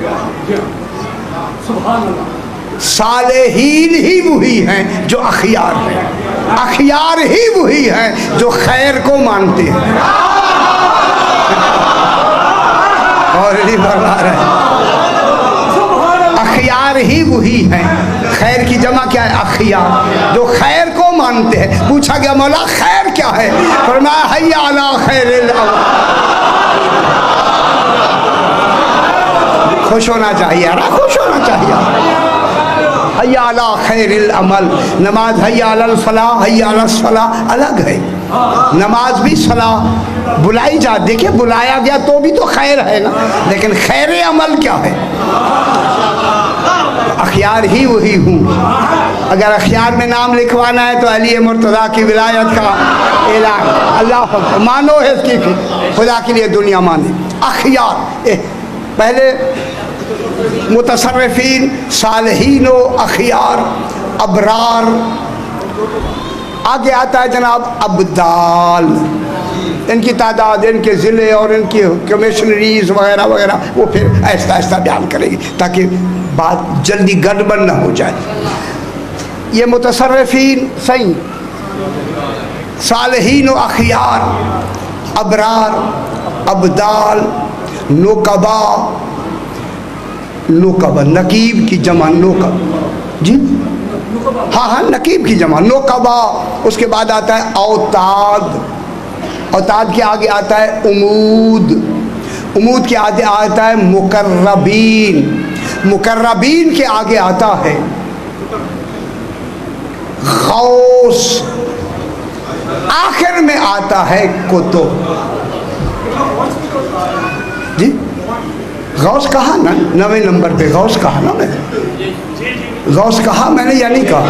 सालेहीन ही वही हैं जो अखियार हैं, अखियार ही वही हैं जो खैर को मानते हैं। और नहीं बता रहे, अखियार ही वही हैं, खैर की जमा क्या है? अखियार, जो खैर को मानते हैं। पूछा गया मौला खैर क्या है? फरमाया हय्या अला खैरिल अमल। खुश होना चाहिए, खुश होना चाहिए। हय्या अला खैरिल अमल, नमाज हय्या अलल फलाह, हय्या अलस फलाह अलग है। नमाज भी सलाह बुलाई जा, देखिए बुलाया गया तो भी तो खैर है ना, लेकिन खैर अमल क्या है? अखियार ही वही हूँ। अगर अखियार में नाम लिखवाना है तो अली मुर्तज़ा की विलायत का ऐलान, अल्लाह मानो है इसकी, खुदा के लिए दुनिया माने। अखियार पहले मुतसर्रिफीन, सालहीन, अखियार, अबरार। आगे आता है जनाब अब्दाल। इनकी तादाद, इनके ज़िले और इनकी कमिश्नरीज वगैरह वगैरह वो फिर आहिस्ता आहिस्ता बयान करेगी ताकि बात जल्दी गड़बड़ न हो जाए। ये मुतसर्रिफीन सही, सालहीन, अखियार, अबरार, अब्दाल, नुकबा। नुकबा नकीब की जमा, नुकब जी, हाँ हाँ नकीब की जमा नुकबा। उसके बाद आता है औताद, औताद के आगे आता है उमूद, उमूद के आगे आता है मुकर्रबीन, मुकर्रबीन के आगे आता है गौस, आखिर में आता है कुतुब। जी गौस कहा ना 9वें नंबर पे, गौस कहा ना मैंने, गौस कहा मैंने या नहीं कहा?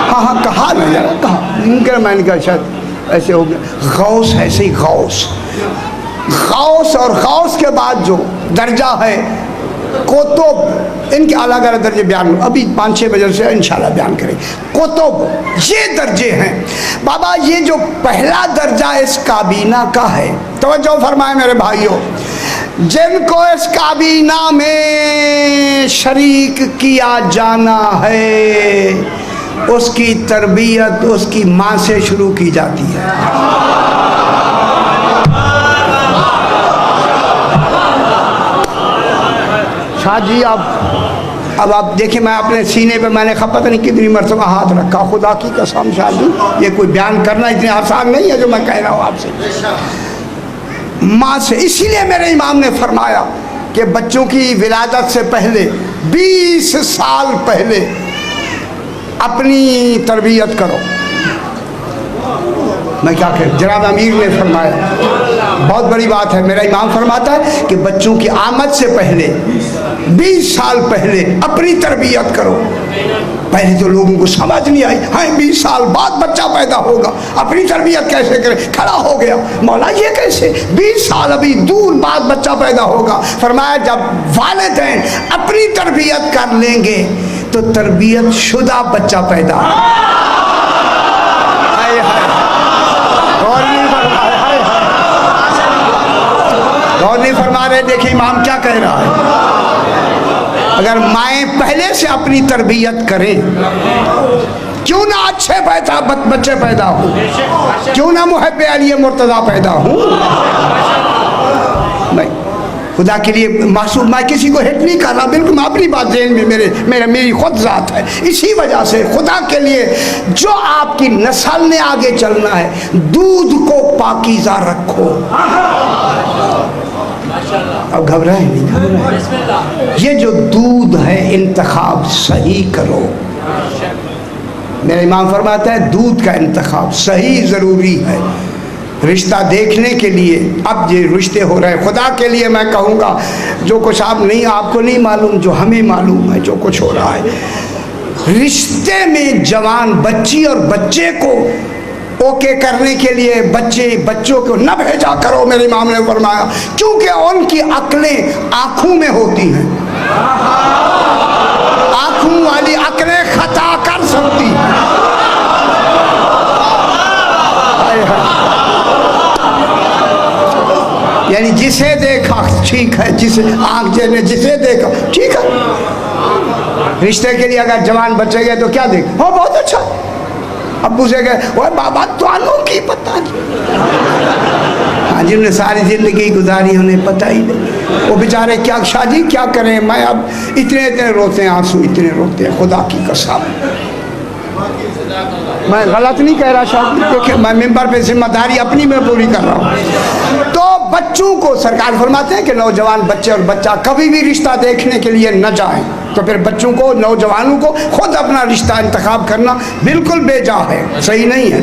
हाँ हाँ कहा ना यार, कहा मैंने कहा शायद ऐसे हो गया। गौस है सही, गौस, गौस। और गौस के बाद जो दर्जा है कुतुब, इनके अलग अलग दर्जे बयान अभी 5-6 बजे से इंशाल्लाह बयान करें। कुतुब ये दर्जे हैं बाबा। ये जो पहला दर्जा इस काबीना का है, तवज्जो फरमाए मेरे भाइयों, जिनको इस काबीना में शरीक किया जाना है उसकी तरबियत उसकी माँ से शुरू की जाती है। शाह जी अब आप देखिए, मैं अपने सीने पे मैंने पता नहीं कितनी मरतबा हाथ रखा, खुदा की कसम शाह जी ये कोई बयान करना इतने आसान नहीं है जो मैं कह रहा हूँ आपसे। माँ से, इसीलिए मेरे इमाम ने फरमाया कि बच्चों की विलादत से पहले 20 साल पहले अपनी तरबियत करो। मैं क्या कह, जनाब अमीर ने फरमाया, बहुत बड़ी बात है। मेरा इमाम फरमाता है कि बच्चों की आमद से पहले 20 साल पहले अपनी तरबियत करो। पहले तो लोगों को समझ नहीं आई, हाँ 20 साल बाद बच्चा पैदा होगा, अपनी तरबियत कैसे करें? खड़ा हो गया, मौला ये कैसे 20 साल अभी दूर बाद बच्चा पैदा होगा? फरमाया जब वालिदैन अपनी तरबियत कर लेंगे तो तरबियत शुदा बच्चा पैदा। और नहीं फरमा रहे, देखिए इमाम क्या कह रहा है। अगर माएँ पहले से अपनी तरबियत करें, क्यों ना अच्छे बच्चे पैदा हो, क्यों ना मुहब्बे अली मुर्तज़ा पैदा हो। नहीं खुदा के लिए मासूम, मैं किसी को हिट नहीं कर रहा, बिल्कुल मैं अपनी बात जेल में मेरी खुद ज़ात है। इसी वजह से खुदा के लिए जो आपकी नस्ल ने आगे चलना है, दूध को पाकीज़ा रखो। अब घबराए नहीं, घबराए। ये जो दूध है इंतखाब सही करो। मेरा इमाम फरमाता है दूध का इंतखाब सही ज़रूरी है। रिश्ता देखने के लिए अब ये रिश्ते हो रहे हैं, खुदा के लिए मैं कहूँगा जो कुछ आपको नहीं मालूम, जो हमें मालूम है जो कुछ हो रहा है, रिश्ते में जवान बच्ची और बच्चे को ओके करने के लिए बच्चों को न भेजा करो। मेरे इमाम ने फरमाया क्योंकि उनकी अक्लें आँखों में होती हैं, आँखों वाली अक्लें खता कर सकती हैं। यानी जिसे देखा ठीक है, जिसे देखा ठीक है। रिश्ते के लिए अगर जवान बच्चे गए तो क्या देख, हो बहुत अच्छा। अब्बू से गए वो बाबा तो की पता नहीं, हाँ जिन्होंने सारी जिंदगी गुजारी उन्हें पता ही नहीं। वो बेचारे क्या शादी क्या करें, मैं अब इतने रोते हैं, आंसू इतने रोते हैं, खुदा की कसम। मैं गलत नहीं कह रहा शादी, देखिए मैं मिंबर पे जिम्मेदारी अपनी मैं पूरी कर रहा हूँ। तो बच्चों को सरकार फरमाते हैं कि नौजवान बच्चे और बच्चा कभी भी रिश्ता देखने के लिए न जाएं। तो फिर बच्चों को, नौजवानों को खुद अपना रिश्ता इंतखाब करना बिल्कुल बेजा है, सही नहीं है।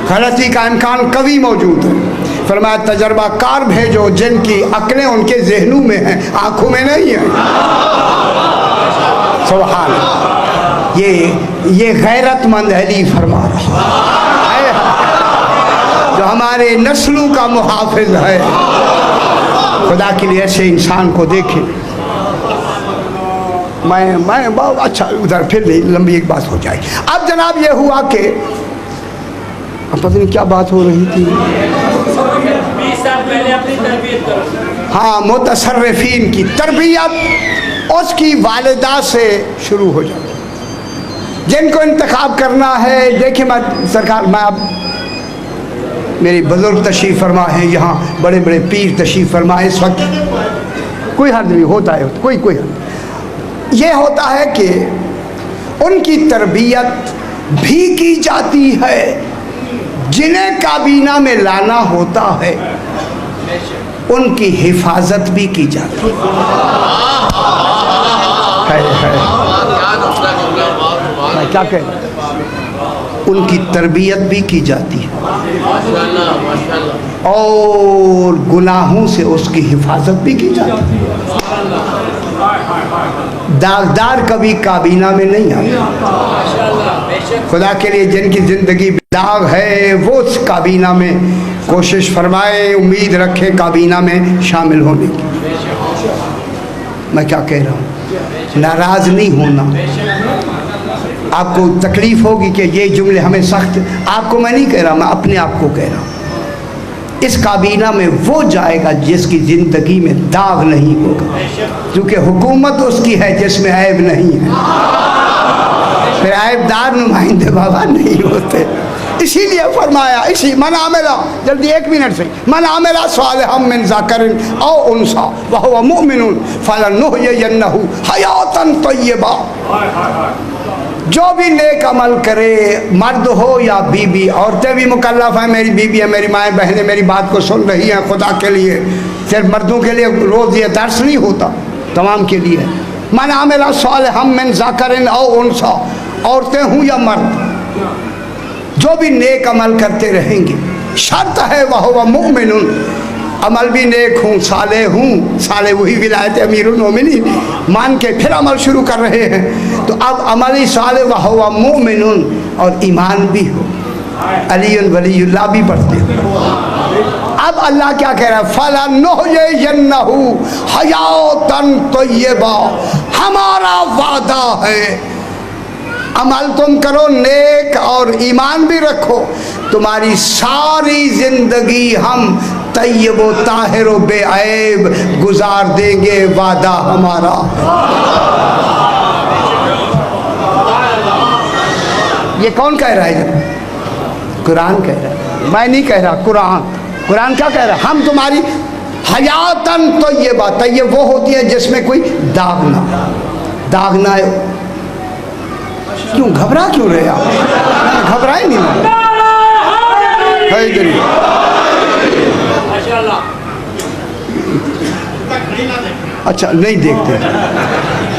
गलती का इम्कान कभी मौजूद है। फरमाया तजर्बा कार भेजो जिनकी अक्लें उनके जहनों में हैं, आँखों में नहीं है। सुभान, ये गैरतमंद अली फरमा रहा है जो हमारे नस्लों का मुहाफिज है। खुदा के लिए ऐसे इंसान को देखे। मैं बहुत अच्छा उधर फिर नहीं, लंबी एक बात हो जाए। अब जनाब ये हुआ कि अब पता नहीं क्या बात हो रही थी। 20 साल पहले अपनी तरबियत करो। हाँ, मुतसर्रिफीन की तरबियत उसकी वालिदा से शुरू हो जाती। जिनको इंतखाब करना है, देखिए मैं सरकार, मैं अब मेरी बुजुर्ग तशरीफ़ फरमा है, यहाँ बड़े बड़े पीर तशरीफ़ फरमा इस वक्त, कोई हर्ज नहीं होता है, कोई हर्ज। ये होता है कि उनकी तरबियत भी की जाती है, जिन्हें काबीना में लाना होता है उनकी हिफाजत भी की जाती है। क्या कह रहे हैं? उनकी तरबियत भी की जाती है और गुनाहों से उसकी हिफाजत भी की जाती है। दागदार कभी काबीना में नहीं आते। खुदा के लिए जिनकी जिंदगी दाग है वो उस काबीना में कोशिश फरमाए, उम्मीद रखे काबीना में शामिल होने की। मैं क्या कह रहा हूँ, नाराज नहीं होना। आपको तकलीफ होगी कि ये जुमले हमें सख्त, आपको मैं नहीं कह रहा, मैं अपने आप को कह रहा हूँ। इस काबीना में वो जाएगा जिसकी ज़िंदगी में दाग नहीं होगा, क्योंकि हुकूमत उसकी है जिसमें ऐब नहीं है। फिर ऐबदार नुमाइंदे बाबा नहीं होते। इसीलिए फरमाया, इसी मन आमेला, जल्दी 1 मिनट से, मन आमेला सालिहम मिन ज़करिन औ उन्सा व हुवा मुमिनुन फलनुहयिन्नहु हयातन तय्यबा। जो भी नेक अमल करे, मर्द हो या बीबी, औरतें भी मुकल्लफ हैं, मेरी बीबी है, मेरी माएँ बहनें मेरी बात को सुन रही हैं, खुदा के लिए सिर्फ मर्दों के लिए रोज़ ये दर्स नहीं होता, तमाम के लिए। मन आमिला सालिहम मिन ज़करिन औ उन्सा, औरतें हूँ या मर्द, जो भी नेक अमल करते रहेंगे, शर्त है वह हुवा मुमिनुन, अमल भी नेक हूँ, साले हूँ, साले वही विलायत अमीरुल मोमिनीन मान के फिर अमल शुरू कर रहे हैं। तो अब अमली साले वह हुआ मोमिनुन, और ईमान भी हो, अलीयुल वलीयुल्लाह भी पढ़ते हो। अब अल्लाह क्या कह रहा है, फलनुहयिन्नहु हयातन तय्यबा, हमारा वादा है अमल तुम करो नेक और ईमान भी रखो, तुम्हारी सारी जिंदगी हम तय्यब व ताहिर व बेऐब गुजार देंगे, वादा हमारा। ये कौन कह रहा है? कुरान कह रहा है, मैं नहीं कह रहा, कुरान। कुरान क्या कह रहा है? हम तुम्हारी हयातन तय्यबा, तय्यब वो होती है जिसमें कोई दाग ना, दाग ना है। क्यों घबरा क्यों रहे आप? घबराए नहीं मैं अच्छा नहीं देखते,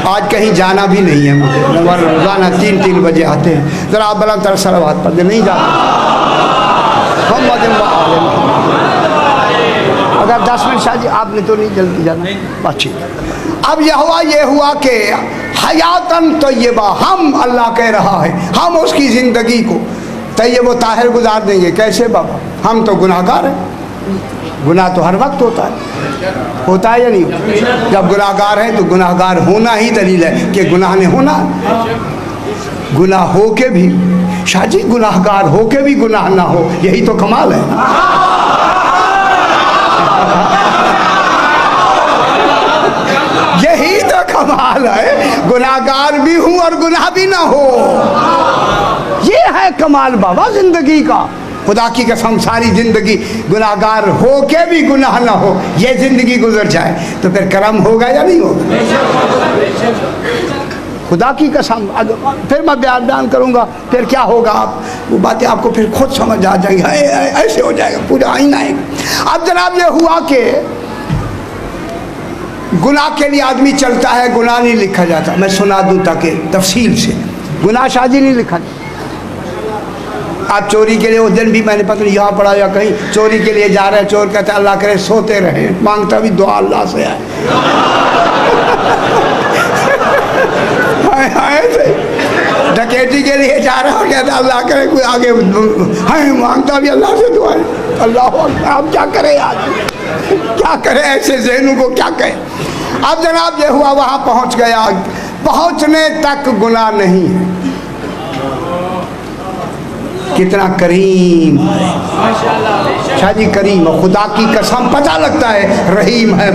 आज कहीं जाना भी नहीं है मुझे, रोजाना 3-3 बजे आते हैं। जरा आप बला तरह सलावत पढ़ दे, नहीं जाते अगर 10 मिनट शादी आपने तो नहीं जल्दी जाना। अच्छी अब ये हुआ कि हयातन तय्यबा, हम अल्लाह कह रहा है हम उसकी ज़िंदगी को तय्यब व ताहिर गुजार देंगे। कैसे बाबा? हम तो गुनाहगार हैं, गुनाह तो हर वक्त होता है या नहीं होता? जब गुनाहगार है तो गुनाहगार होना ही दलील है कि गुनाह ने होना। गुनाह हो के भी शाजी, गुनाहगार हो के भी गुनाह ना हो, यही तो कमाल है। यही तो कमाल है, गुनाहगार भी हूं और गुनाह भी ना हो। ये है कमाल बाबा जिंदगी का। खुदा की कसम सारी जिंदगी गुनाहगार हो के भी गुनाह ना हो, ये जिंदगी गुजर जाए तो फिर करम होगा या नहीं होगा? खुदा की कसम। फिर मैं बयान करूंगा, फिर क्या होगा आप वो बातें आपको फिर खुद समझ आ जाएगी। ऐसे हो जाएगा पूरा आईना है। अब जनाब ये हुआ कि गुनाह के लिए आदमी चलता है, गुनाह नहीं लिखा जाता। मैं सुना दूं ताकि तफसील से, गुनाह शादी नहीं लिखा जाता। आप चोरी के लिए, उस दिन भी मैंने पता नहीं यहाँ पढ़ा या कहीं, चोरी के लिए जा रहे हैं, चोर कहते अल्लाह करे सोते रहे, मांगता भी दुआ अल्लाह से है। डकैती के लिए जा रहा हो, कहता अल्लाह करे कोई आगे है, मांगता भी अल्लाह से दुआ है। अल्लाह आप क्या करें आज, क्या करें ऐसे ज़हनों को, क्या कहें। अब जनाब ये हुआ वहाँ पहुँच गया, पहुँचने तक गुनाह नहीं है। कितना करीम है शादी, करीम है, खुदा की कसम पता लगता है रहीम है,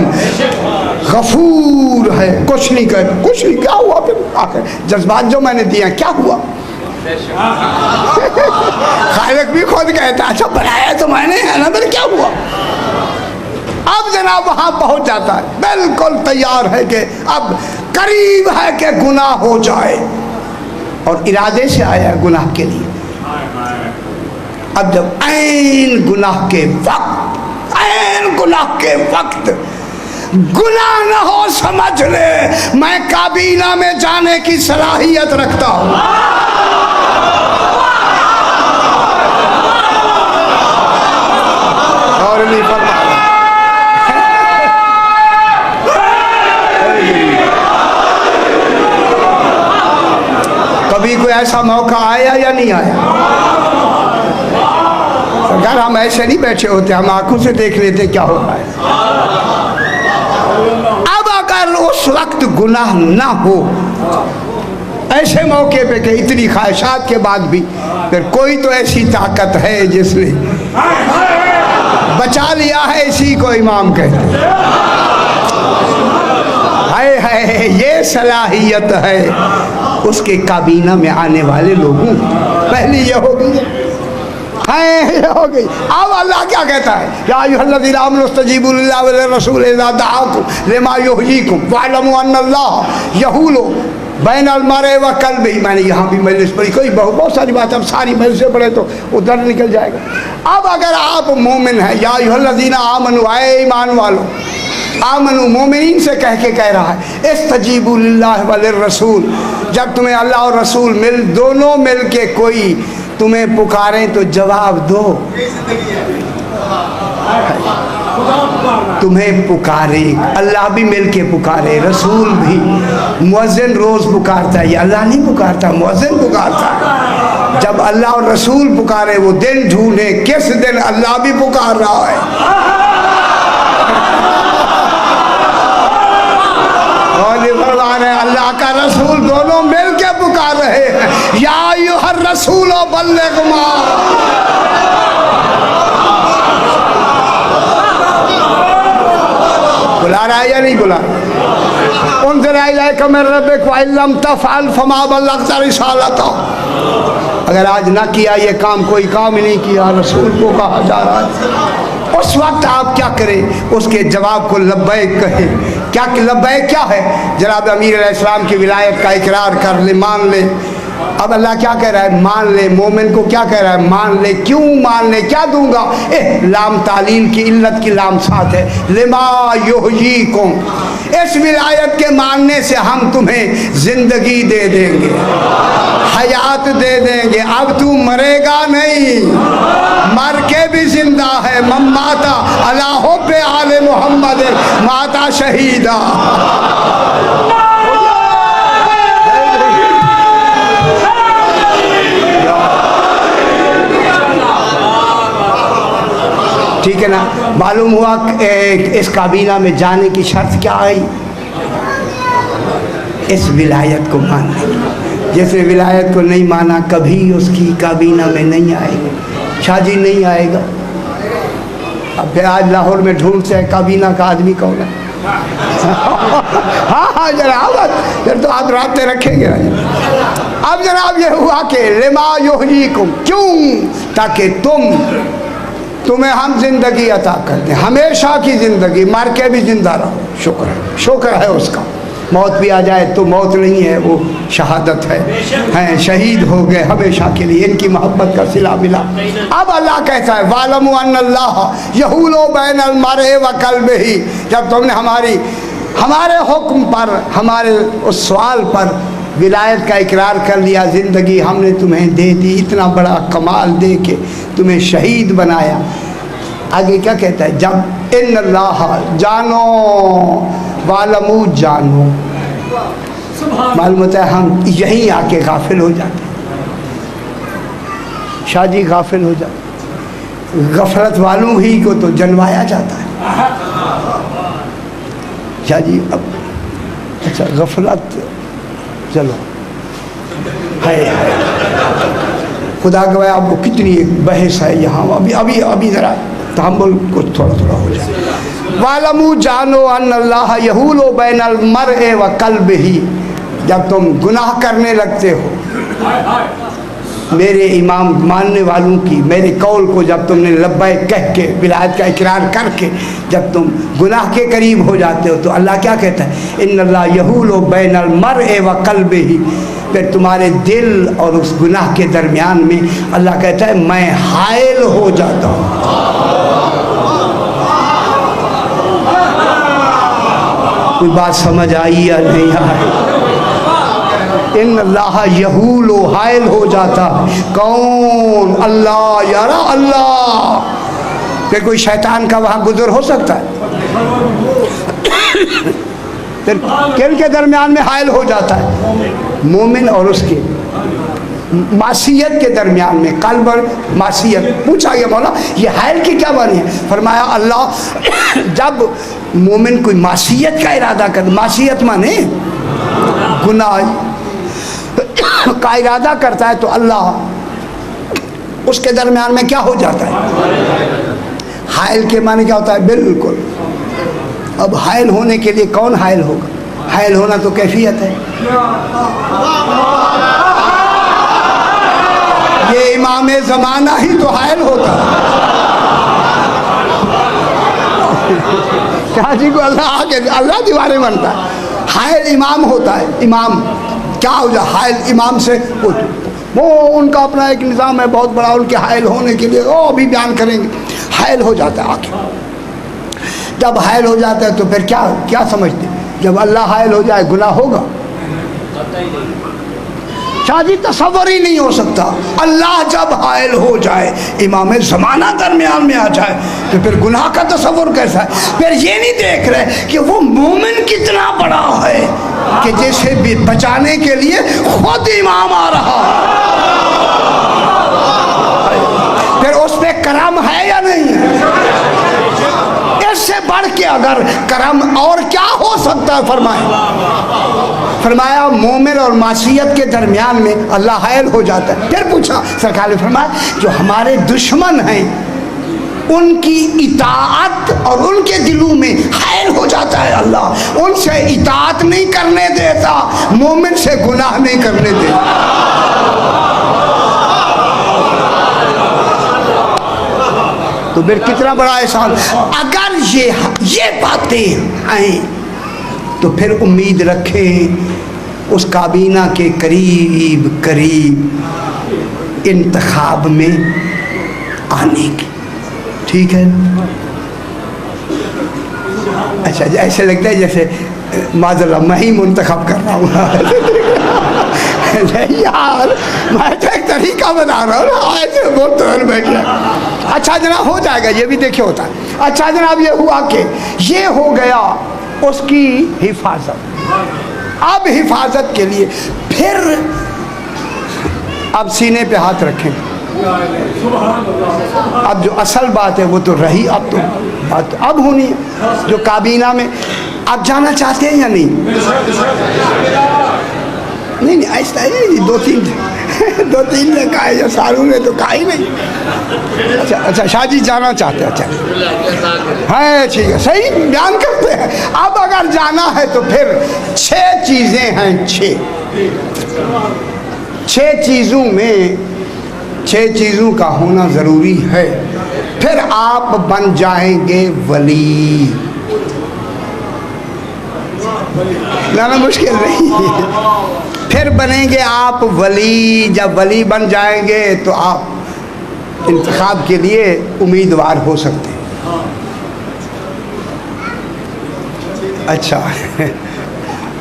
गफूर है। कुछ नहीं कर, कुछ नहीं, क्या हुआ फिर आखिर जज्बात जो मैंने दिया क्या हुआ? खालिक भी खुद कहता अच्छा बनाया तो मैंने है ना, फिर क्या हुआ? अब जनाब वहां पहुंच जाता है, बिल्कुल तैयार है कि अब करीब है कि गुनाह हो जाए, और इरादे से आया है गुनाह के लिए। अब जब ऐन गुनाह के वक्त, ऐन गुनाह के वक्त गुनाह न हो, समझ ले मैं काबीना में जाने की सलाहियत रखता हूं। और नहीं फरमा कभी कोई ऐसा मौका आया या नहीं आया? अगर हम ऐसे नहीं बैठे होते, हम आंखों से देख लेते क्या हो रहा है। अब अगर उस वक्त गुनाह ना हो, ऐसे मौके पे कि इतनी ख्वाहिशात के बाद भी, फिर कोई तो ऐसी ताकत है जिसने बचा लिया है, इसी को इमाम कहते हैं। है ये सलाहियत है उसके काबीना में आने वाले लोगों। पहली ये होगी, है हो गई। अब अल्लाह क्या कहता है, या अय्युहल्लज़ीना आमनू इस्तजीबू लिल्लाहि व लिर्रसूल इज़ा दआकुम लिमा युहयीकुम वअलमू अन्नल्लाह यहूलु बैनल मर्इ व क़ल्बिही। मैंने यहाँ भी मजलिस पढ़ी, कोई बहुत सारी बात, अब सारी मजलिस से पढ़े तो उधर निकल जाएगा। अब अगर आप मोमिन हैं, या अय्युहल्लज़ीना आमनू, आए ईमान वालों, आमनू मोमिनीन से कह रहा है, इस्तजीबू लिल्लाहि व लिर्रसूल, जब तुम्हें अल्लाह और रसूल दोनों मिल के कोई तुम्हें पुकारें तो जवाब दो। तुम्हें पुकारे, अल्लाह भी मिल के पुकारे, रसूल भी। मुअज्जिन रोज पुकारता है, ये अल्लाह नहीं पुकारता, मुअज्जिन पुकारता है। जब अल्लाह और रसूल पुकारे, वो दिन ढूंढे किस दिन अल्लाह भी पुकार रहा है। अल्लाह का रसूल दोनों मिल के पुकार रहे हैं, या अय्युहर रसूल बल्लिग मा। बुला रहा है या नहीं बुला? उनज़िला इलैका मिन रब्बिक व इल्लम तफ़अल फमा बल्लग़्ता रिसालतहू। अगर आज ना किया ये काम, कोई काम ही नहीं किया, रसूल को कहा जा रहा है उस वक्त आप क्या करें? उसके जवाब को लब्बैक कहे। क्या लब्बैक क्या है? जनाब अमीर अलैहिस्सलाम की विलायत का इकरार कर ले, मान ले। अब अल्लाह क्या कह रहा है? मान ले। मोमिन को क्या कह रहा है? मान ले। क्यों मान ले? क्या दूंगा? लाम तालील की इल्लत की लाम साथ है, लिमा युहयीकुम। इस विलायत के मानने से हम तुम्हें जिंदगी दे देंगे, हयात दे देंगे। अब तू मरेगा नहीं, मर के भी जिंदा है। मम्माता अला हुब्बे आले मोहम्मद माता शहीदा। ठीक है ना? मालूम हुआ इस काबीना में जाने की शर्त क्या आई? इस विलायत को मानने की। जैसे विलायत को नहीं माना, कभी उसकी काबीना में नहीं आएगा। शादी नहीं आएगा। अब फिर आज लाहौर में ढूंढते हैं काबीना का आदमी कौन है। हाँ हाँ जनाब, फिर तो आप रास्ते रखेंगे। अब जनाब ये हुआ कि लिमा युहयीकुम, क्यों? ताकि तुम्हें हम जिंदगी अता कर दें, हमेशा की जिंदगी, मर के भी जिंदा रहो। शुक्र है, शुक्र है उसका। मौत भी आ जाए तो मौत नहीं है, वो शहादत है। हैं शहीद हो गए हमेशा के लिए, इनकी मोहब्बत का सिला मिला। अब अल्लाह कहता है वालमु अन्नल्लाह यहूलु बैनल मरइ व कल्बिही। जब तुमने हमारे हुक्म पर, हमारे उस सवाल पर विलायत का इकरार कर लिया, ज़िंदगी हमने तुम्हें दे दी, इतना बड़ा कमाल दे के तुम्हें शहीद बनाया। आगे क्या कहता है? जब इन्नल्लाह, जानो, वालमू, जानो। मालूम होता है हम यहीं आके गाफिल हो जाते, शादी गाफिल हो जाते। गफलत वालों ही को तो जनवाया जाता है। शादी अब अच्छा गफलत, चलो है खुदा गवाह। आपको कितनी एक बहस है यहाँ। अभी ज़रा तहम्मुल को थोड़ा थोड़ा हो जाए। वालमू, जानो अन्नल्लाह यहूलु बैनल मरइ व कल्बिही। जब तुम गुनाह करने लगते हो, मेरे इमाम मानने वालों की, मेरे कौल को जब तुमने लब्बैक कह के, विलायत का इकरार करके जब तुम गुनाह के करीब हो जाते हो, तो अल्लाह क्या कहता है? इन्नल्लाह यहूलु बैनल मरइ व कल्बिही। फिर तुम्हारे दिल और उस गुनाह के दरमियान में अल्लाह कहता है मैं हायल हो जाता हूँ। कोई बात समझ आई या नहीं आई? इन्नल्लाह यहूलु, हायल हो जाता है। कौन? अल्लाह। यारा अल्लाह। फिर कोई शैतान का वहाँ गुजर हो सकता है? फिर किन के दरमियान में हायल हो जाता है? मोमिन और उसके मासियत के दरमियान में, कल्ब और मासियत। पूछा गया मौला ये हायल की क्या मानी है? फरमाया अल्लाह जब मोमिन कोई मासियत का इरादा कर, मासियत माने गुनाह का इरादा करता है, तो अल्लाह उसके दरमियान में क्या हो जाता है? हायल के माने क्या होता है? बिल्कुल। अब हायल होने के लिए कौन हायल होगा? हायल होना तो कैफियत है। ये इमाम ज़माना ही तो हायल होता है। जी को अल्लाह दीवारें बनता है। हायल इमाम होता है। इमाम क्या हो जाए? हायल इमाम से वो उनका अपना एक निज़ाम है बहुत बड़ा, उनके हायल होने के लिए वो अभी बयान करेंगे। हायल हो जाता है आखिर। जब हायल हो जाता है तो फिर क्या समझते? जब अल्लाह हायल हो जाए गुनाह होगा? शादी तसव्वुर ही नहीं हो सकता। अल्लाह जब हायल हो जाए, इमाम ज़माना दरमियान में आ जाए, तो फिर गुनाह का तसव्वुर कैसा है? फिर ये नहीं देख रहे कि वो मोमिन कितना बड़ा है कि जैसे भी बचाने के लिए खुद इमाम आ रहा है। फिर उस पर करम है या नहीं? इससे बढ़ के अगर करम और क्या हो सकता है? फरमाया मोमिन और मासियत के दरमियान में अल्लाह हायल हो जाता है। फिर पूछा सरकार ने, फरमाया जो हमारे दुश्मन हैं उनकी इताअत और उनके दिलों में हायल हो जाता है अल्लाह। उनसे इताअत नहीं करने देता, मोमिन से गुनाह नहीं करने देता। तो फिर कितना बड़ा एहसान। अगर ये बातें आए तो फिर उम्मीद रखें उस काबीना के करीब करीब इंतखाब में आने की। ठीक है। अच्छा, ऐसे लगता है जैसे माज़ल्लाह मैं ही मुंतखब कर रहा हूँ। नहीं यार, मैं तो एक तरीका बता रहा हूँ ना, ऐसे बहुत तुरंत बैठ गया। अच्छा जनाब, हो जाएगा, ये भी देखिए होता है। अच्छा जनाब, ये हुआ कि ये हो गया उसकी हिफाजत। अब हिफाजत के लिए फिर अब सीने पे हाथ रखें। अब जो असल बात है वो तो रही, अब तो बात अब होनी है जो काबीना में। आप जाना चाहते हैं या नहीं? नहीं ऐसा है, दो तीन ने कहा है, सारू ने तो कहा ही नहीं। अच्छा शाहजी जाना चाहते हैं? अच्छा है, ठीक है, सही बयान करते हैं। अब अगर जाना है तो फिर 6 चीज़ें हैं। 6 चीज़ों में 6 चीज़ों का होना ज़रूरी है, फिर आप बन जाएंगे वली। ना मुश्किल नहीं, फिर बनेंगे आप वली। जब वली बन जाएंगे तो आप इंतखाब के लिए उम्मीदवार हो सकते हैं।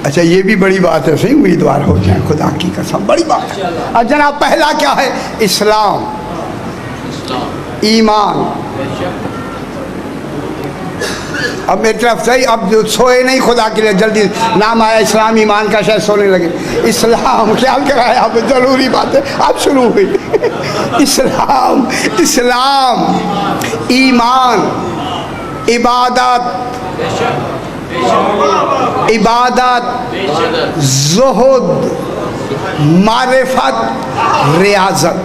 अच्छा ये भी बड़ी बात है, सही उम्मीदवार हो जाए, खुदा की कसम बड़ी बात है। अब जनाब पहला क्या है? इस्लाम, ईमान। अब मेरी तरफ से अब जो सोए नहीं खुदा के लिए, जल्दी नाम आया इस्लाम ईमान का, शायद सोने लगे। इस्लाम ख्याल कराया, अब जरूरी बात है, अब शुरू हुई। इस्लाम ईमान, इबादत, ज़ुहद, मारिफत, रियाजत।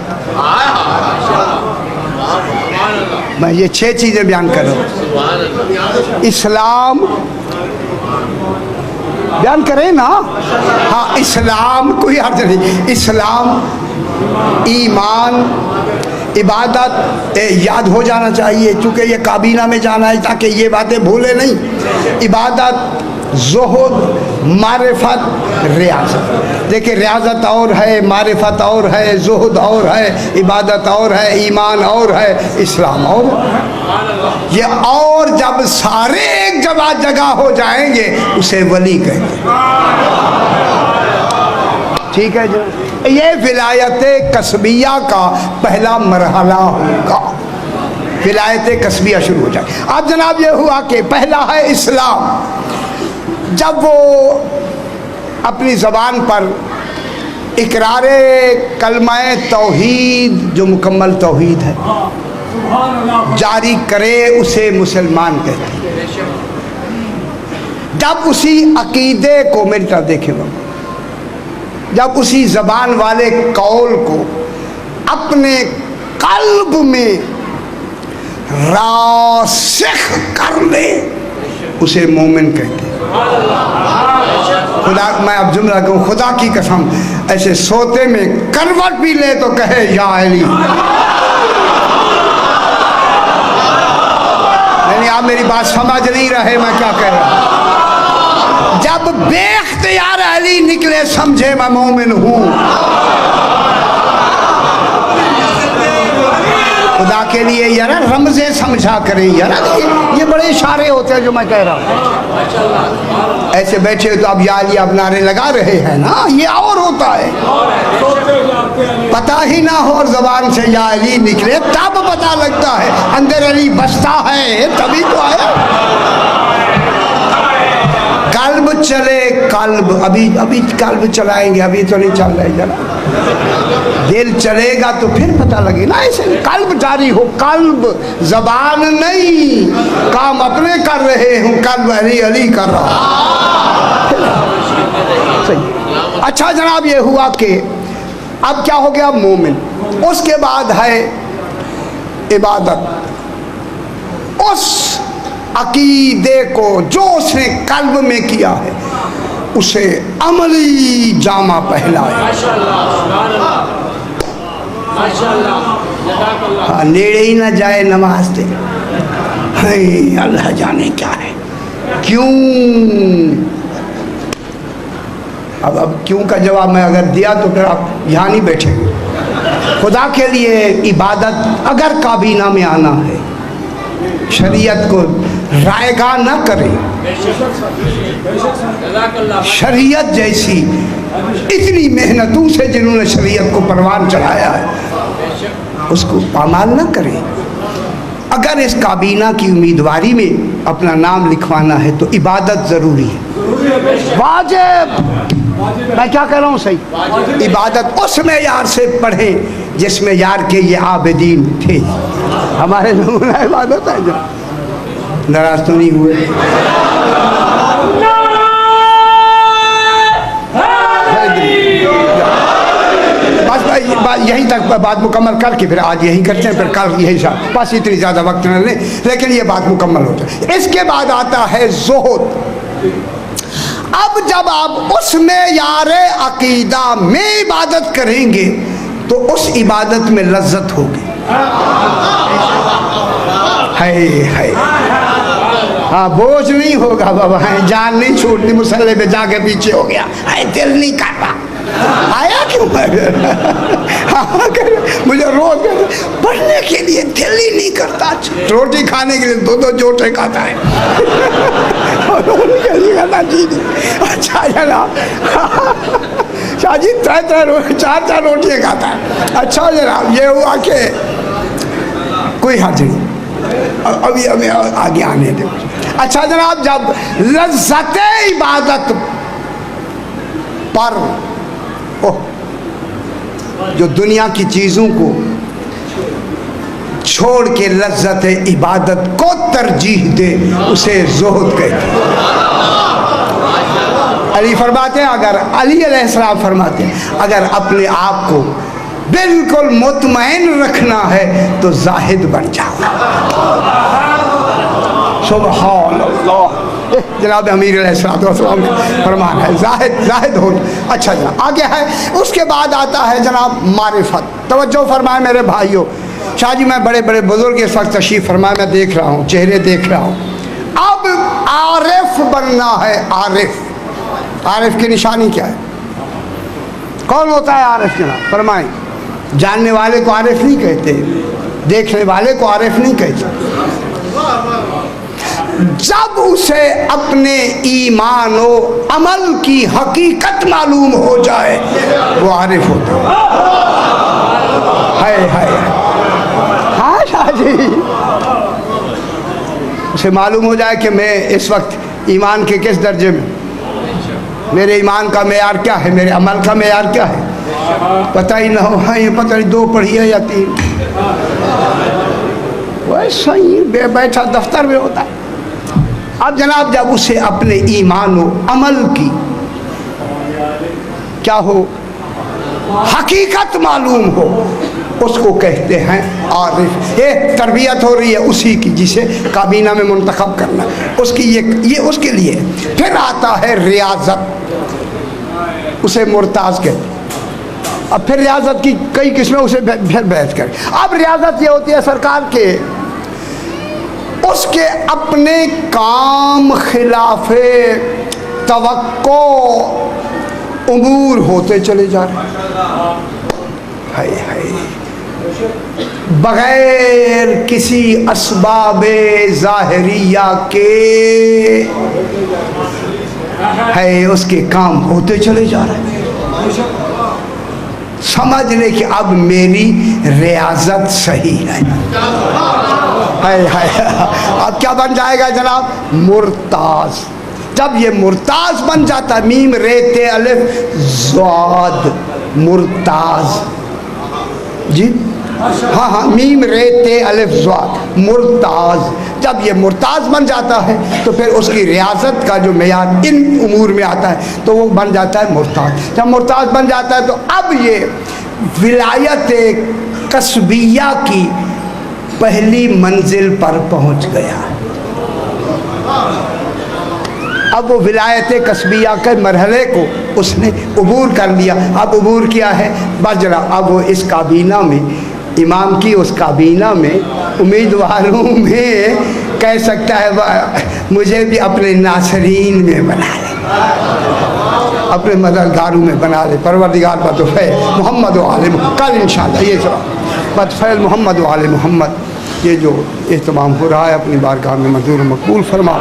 मैं ये 6 चीज़ें बयान कर रहा हूँ। इस्लाम बयान करें ना? हाँ, इस्लाम कोई अर्ज नहीं। इस्लाम, ईमान, इबादत याद हो जाना चाहिए चूँकि ये काबीना में जाना है, ताकि ये बातें भूले नहीं। इबादत, ज़ुहद, मारिफत, रियाजत। देखिए रियाजत और है, मारिफत और है, ज़ुहद और है, इबादत और है, ईमान और है, इस्लाम और है। ये और जब सारे एक जगह हो जाएंगे उसे वली कहते हैं। ठीक है जी। ये विलायत कसबिया का पहला मरहला होगा। विलायत कसबिया शुरू हो जाए। अब जनाब ये हुआ कि पहला है इस्लाम। जब वो अपनी ज़बान पर इकरारे कलमाए तौहीद, जो मुकम्मल तौहीद है, जारी करे, उसे मुसलमान कहते हैं। जब उसी अकीदे को, मेरी तरफ देखे बाबा, जब उसी ज़बान वाले कौल को अपने कल्ब में रासिख कर ले, उसे मोमिन कहते हैं। खुदा, मैं अब जुमला कहूँ, खुदा की कसम, ऐसे सोते में करवट भी ले तो कहे या अली। नहीं, आप मेरी बात समझ नहीं रहे मैं क्या कह रहा हूँ। जब बेख्तियार अली निकले, समझे मैं मोमिन हूँ। खुदा के लिए यार रमज़े समझा करें यार, ये बड़े इशारे होते हैं जो मैं कह रहा हूँ। ऐसे बैठे तो अब या अली अब नारे लगा रहे हैं ना, ये और होता है। पता ही ना हो और ज़बान से या अली निकले तब पता लगता है अंदर अली बसता है, तभी तो आया। कल्ब चले, कल्ब अभी कल्ब चलाएंगे, अभी तो नहीं चल रहे जरा। दिल चलेगा तो फिर पता लगे ना। ऐसे कल्ब जारी हो, कल्ब, जबान नहीं। काम अपने कर रहे हूँ, कल्ब अली अली कर रहा। सही। अच्छा जनाब ये हुआ कि अब क्या हो गया? मोमिन। उसके बाद है इबादत। उस अकीदे को जो उसने कल्ब में किया है उसे अमली जामा पहनाए। हाँ, नेड़े ही ना जाए नमाज दे, अल्लाह जाने क्या है क्यों। अब क्यों का जवाब मैं अगर दिया तो फिर आप यहाँ नहीं बैठेंगे। खुदा के लिए इबादत अगर काबीना में आना है, शरीयत को रायगा न करें। शरीयत जैसी इतनी मेहनतों से जिन्होंने शरीयत को परवान चढ़ाया है उसको पामाल न करें। अगर इस काबीना की उम्मीदवारी में अपना नाम लिखवाना है तो इबादत ज़रूरी है, वाजिब। मैं क्या कह रहा हूँ सही? इबादत उस मेयार से पढ़ें जिस मेयार के ये आबिदीन थे। हमारे लोगों ने इबादत है जो नाराज तो नहीं हुए। बस यहीं तक बात मुकम्मल करके फिर आज यहीं करते हैं, फिर कल यही साथ, बस इतनी ज़्यादा वक्त न लें, लेकिन ये बात मुकम्मल हो जाए। इसके बाद आता है ज़ुहद। अब जब आप उसमें यारे अकीदा में इबादत करेंगे तो उस इबादत में लज्जत होगी। है हाँ, बोझ नहीं होगा बाबा, है जान नहीं छूटनी, मुसल्ले पे जाके पीछे हो गया, है दिल नहीं कर रहा, आया क्यों मुझे रोज पढ़ने के लिए दिल ही नहीं करता। रोटी खाने के लिए दो दो जोटे खाता है अच्छा जनाब, शाजी चार चार रोटियाँ खाता है। अच्छा जनाब, ये हुआ कि कोई हर्ज नहीं, अभी हमें आगे आने दे। अच्छा जनाब, जब लज्जत इबादत पर जो दुनिया की चीज़ों को छोड़ के लज्जत इबादत को तरजीह दे उसे ज़ुहद कहते हैं। अली फरमाते हैं, अगर अली अलैहिस्सलाम फरमाते हैं अगर अपने आप को बिल्कुल मुतमईन रखना है तो जाहिद बन जाओ। सुभान अल्लाह, जनाब अमीर अलैहिस्सलाम फरमान है जाहिद हो। अच्छा जनाब, आगे है उसके बाद आता है जनाब मारिफत। तवज्जो फरमाए मेरे भाइयों, शाह जी मैं बड़े बड़े बुजुर्ग इस वक्त तशरीफ फरमाए, मैं देख रहा हूँ, चेहरे देख रहा हूँ। अब आरिफ बनना है। आरिफ की निशानी क्या है? कौन होता है आरिफ जनाब? फरमाए। जानने वाले को आरिफ नहीं कहते, देखने वाले को आरिफ नहीं कहते। जब उसे अपने ईमान और अमल की हकीकत मालूम हो जाए वो आरिफ होता है। हाँ शाह जी, उसे मालूम हो जाए कि मैं इस वक्त ईमान के किस दर्जे में, मेरे ईमान का मेयार क्या है, मेरे अमल का मेयार क्या है, पता ही ना हो। हाँ, ये पता नहीं 2 पढ़ी है या 3, वैसा ही बैठा दफ्तर में होता है। अब जनाब जब उसे अपने ईमान और अमल की क्या हो, हकीकत मालूम हो, उसको कहते हैं आरिफ। ये तरबियत हो रही है उसी की जिसे काबीना में मुंतखब करना, उसकी ये उसके लिए। फिर आता है रियाजत, उसे मुर्ताज कहते हैं। अब फिर रियाजत की कई किस्में, उसे फिर बहस करें। अब रियाजत ये होती है सरकार के उसके अपने काम खिलाफे तवक्को उमूर होते चले जा रहे हैं, बगैर किसी असबाबे ज़ाहिरिया के है, उसके काम होते चले जा रहे हैं। समझ ले कि अब मेरी रियाजत सही है। अब क्या बन जाएगा जनाब? मुर्ताज। जब ये मुर्ताज बन जाता है, मीम रे ते अलिफ ज़ाद, मुर्ताज जी, हाँ, मीम रे ते अलिफ ज़ाद, मुर्ताज। जब ये मुर्ताज बन जाता है तो फिर उसकी रियाजत का जो मेयार इन उमूर में आता है तो वो बन जाता है मुर्ताज। जब मुर्ताज बन जाता है तो अब ये विलायत कस्बिया की पहली मंजिल पर पहुंच गया। अब वो विलायत कस्बिया के मरहले को उसने अबूर कर लिया। अब अबूर किया है? बस जरा अब वो इस काबीना में इमाम की उस काबीना में उम्मीदवारों में कह सकता है मुझे भी अपने नासरीन में बना ले, अपने मददगारों में बना ले। परवरदिगार बतफ़ैल मोहम्मद व आले मोहम्मद, कल इंशाअल्लाह ये सब बतफ़ैल मोहम्मद व आले मोहम्मद ये जो एहतमाम हो रहा है अपनी बारगाह में मंजूर मकबूल फरमा।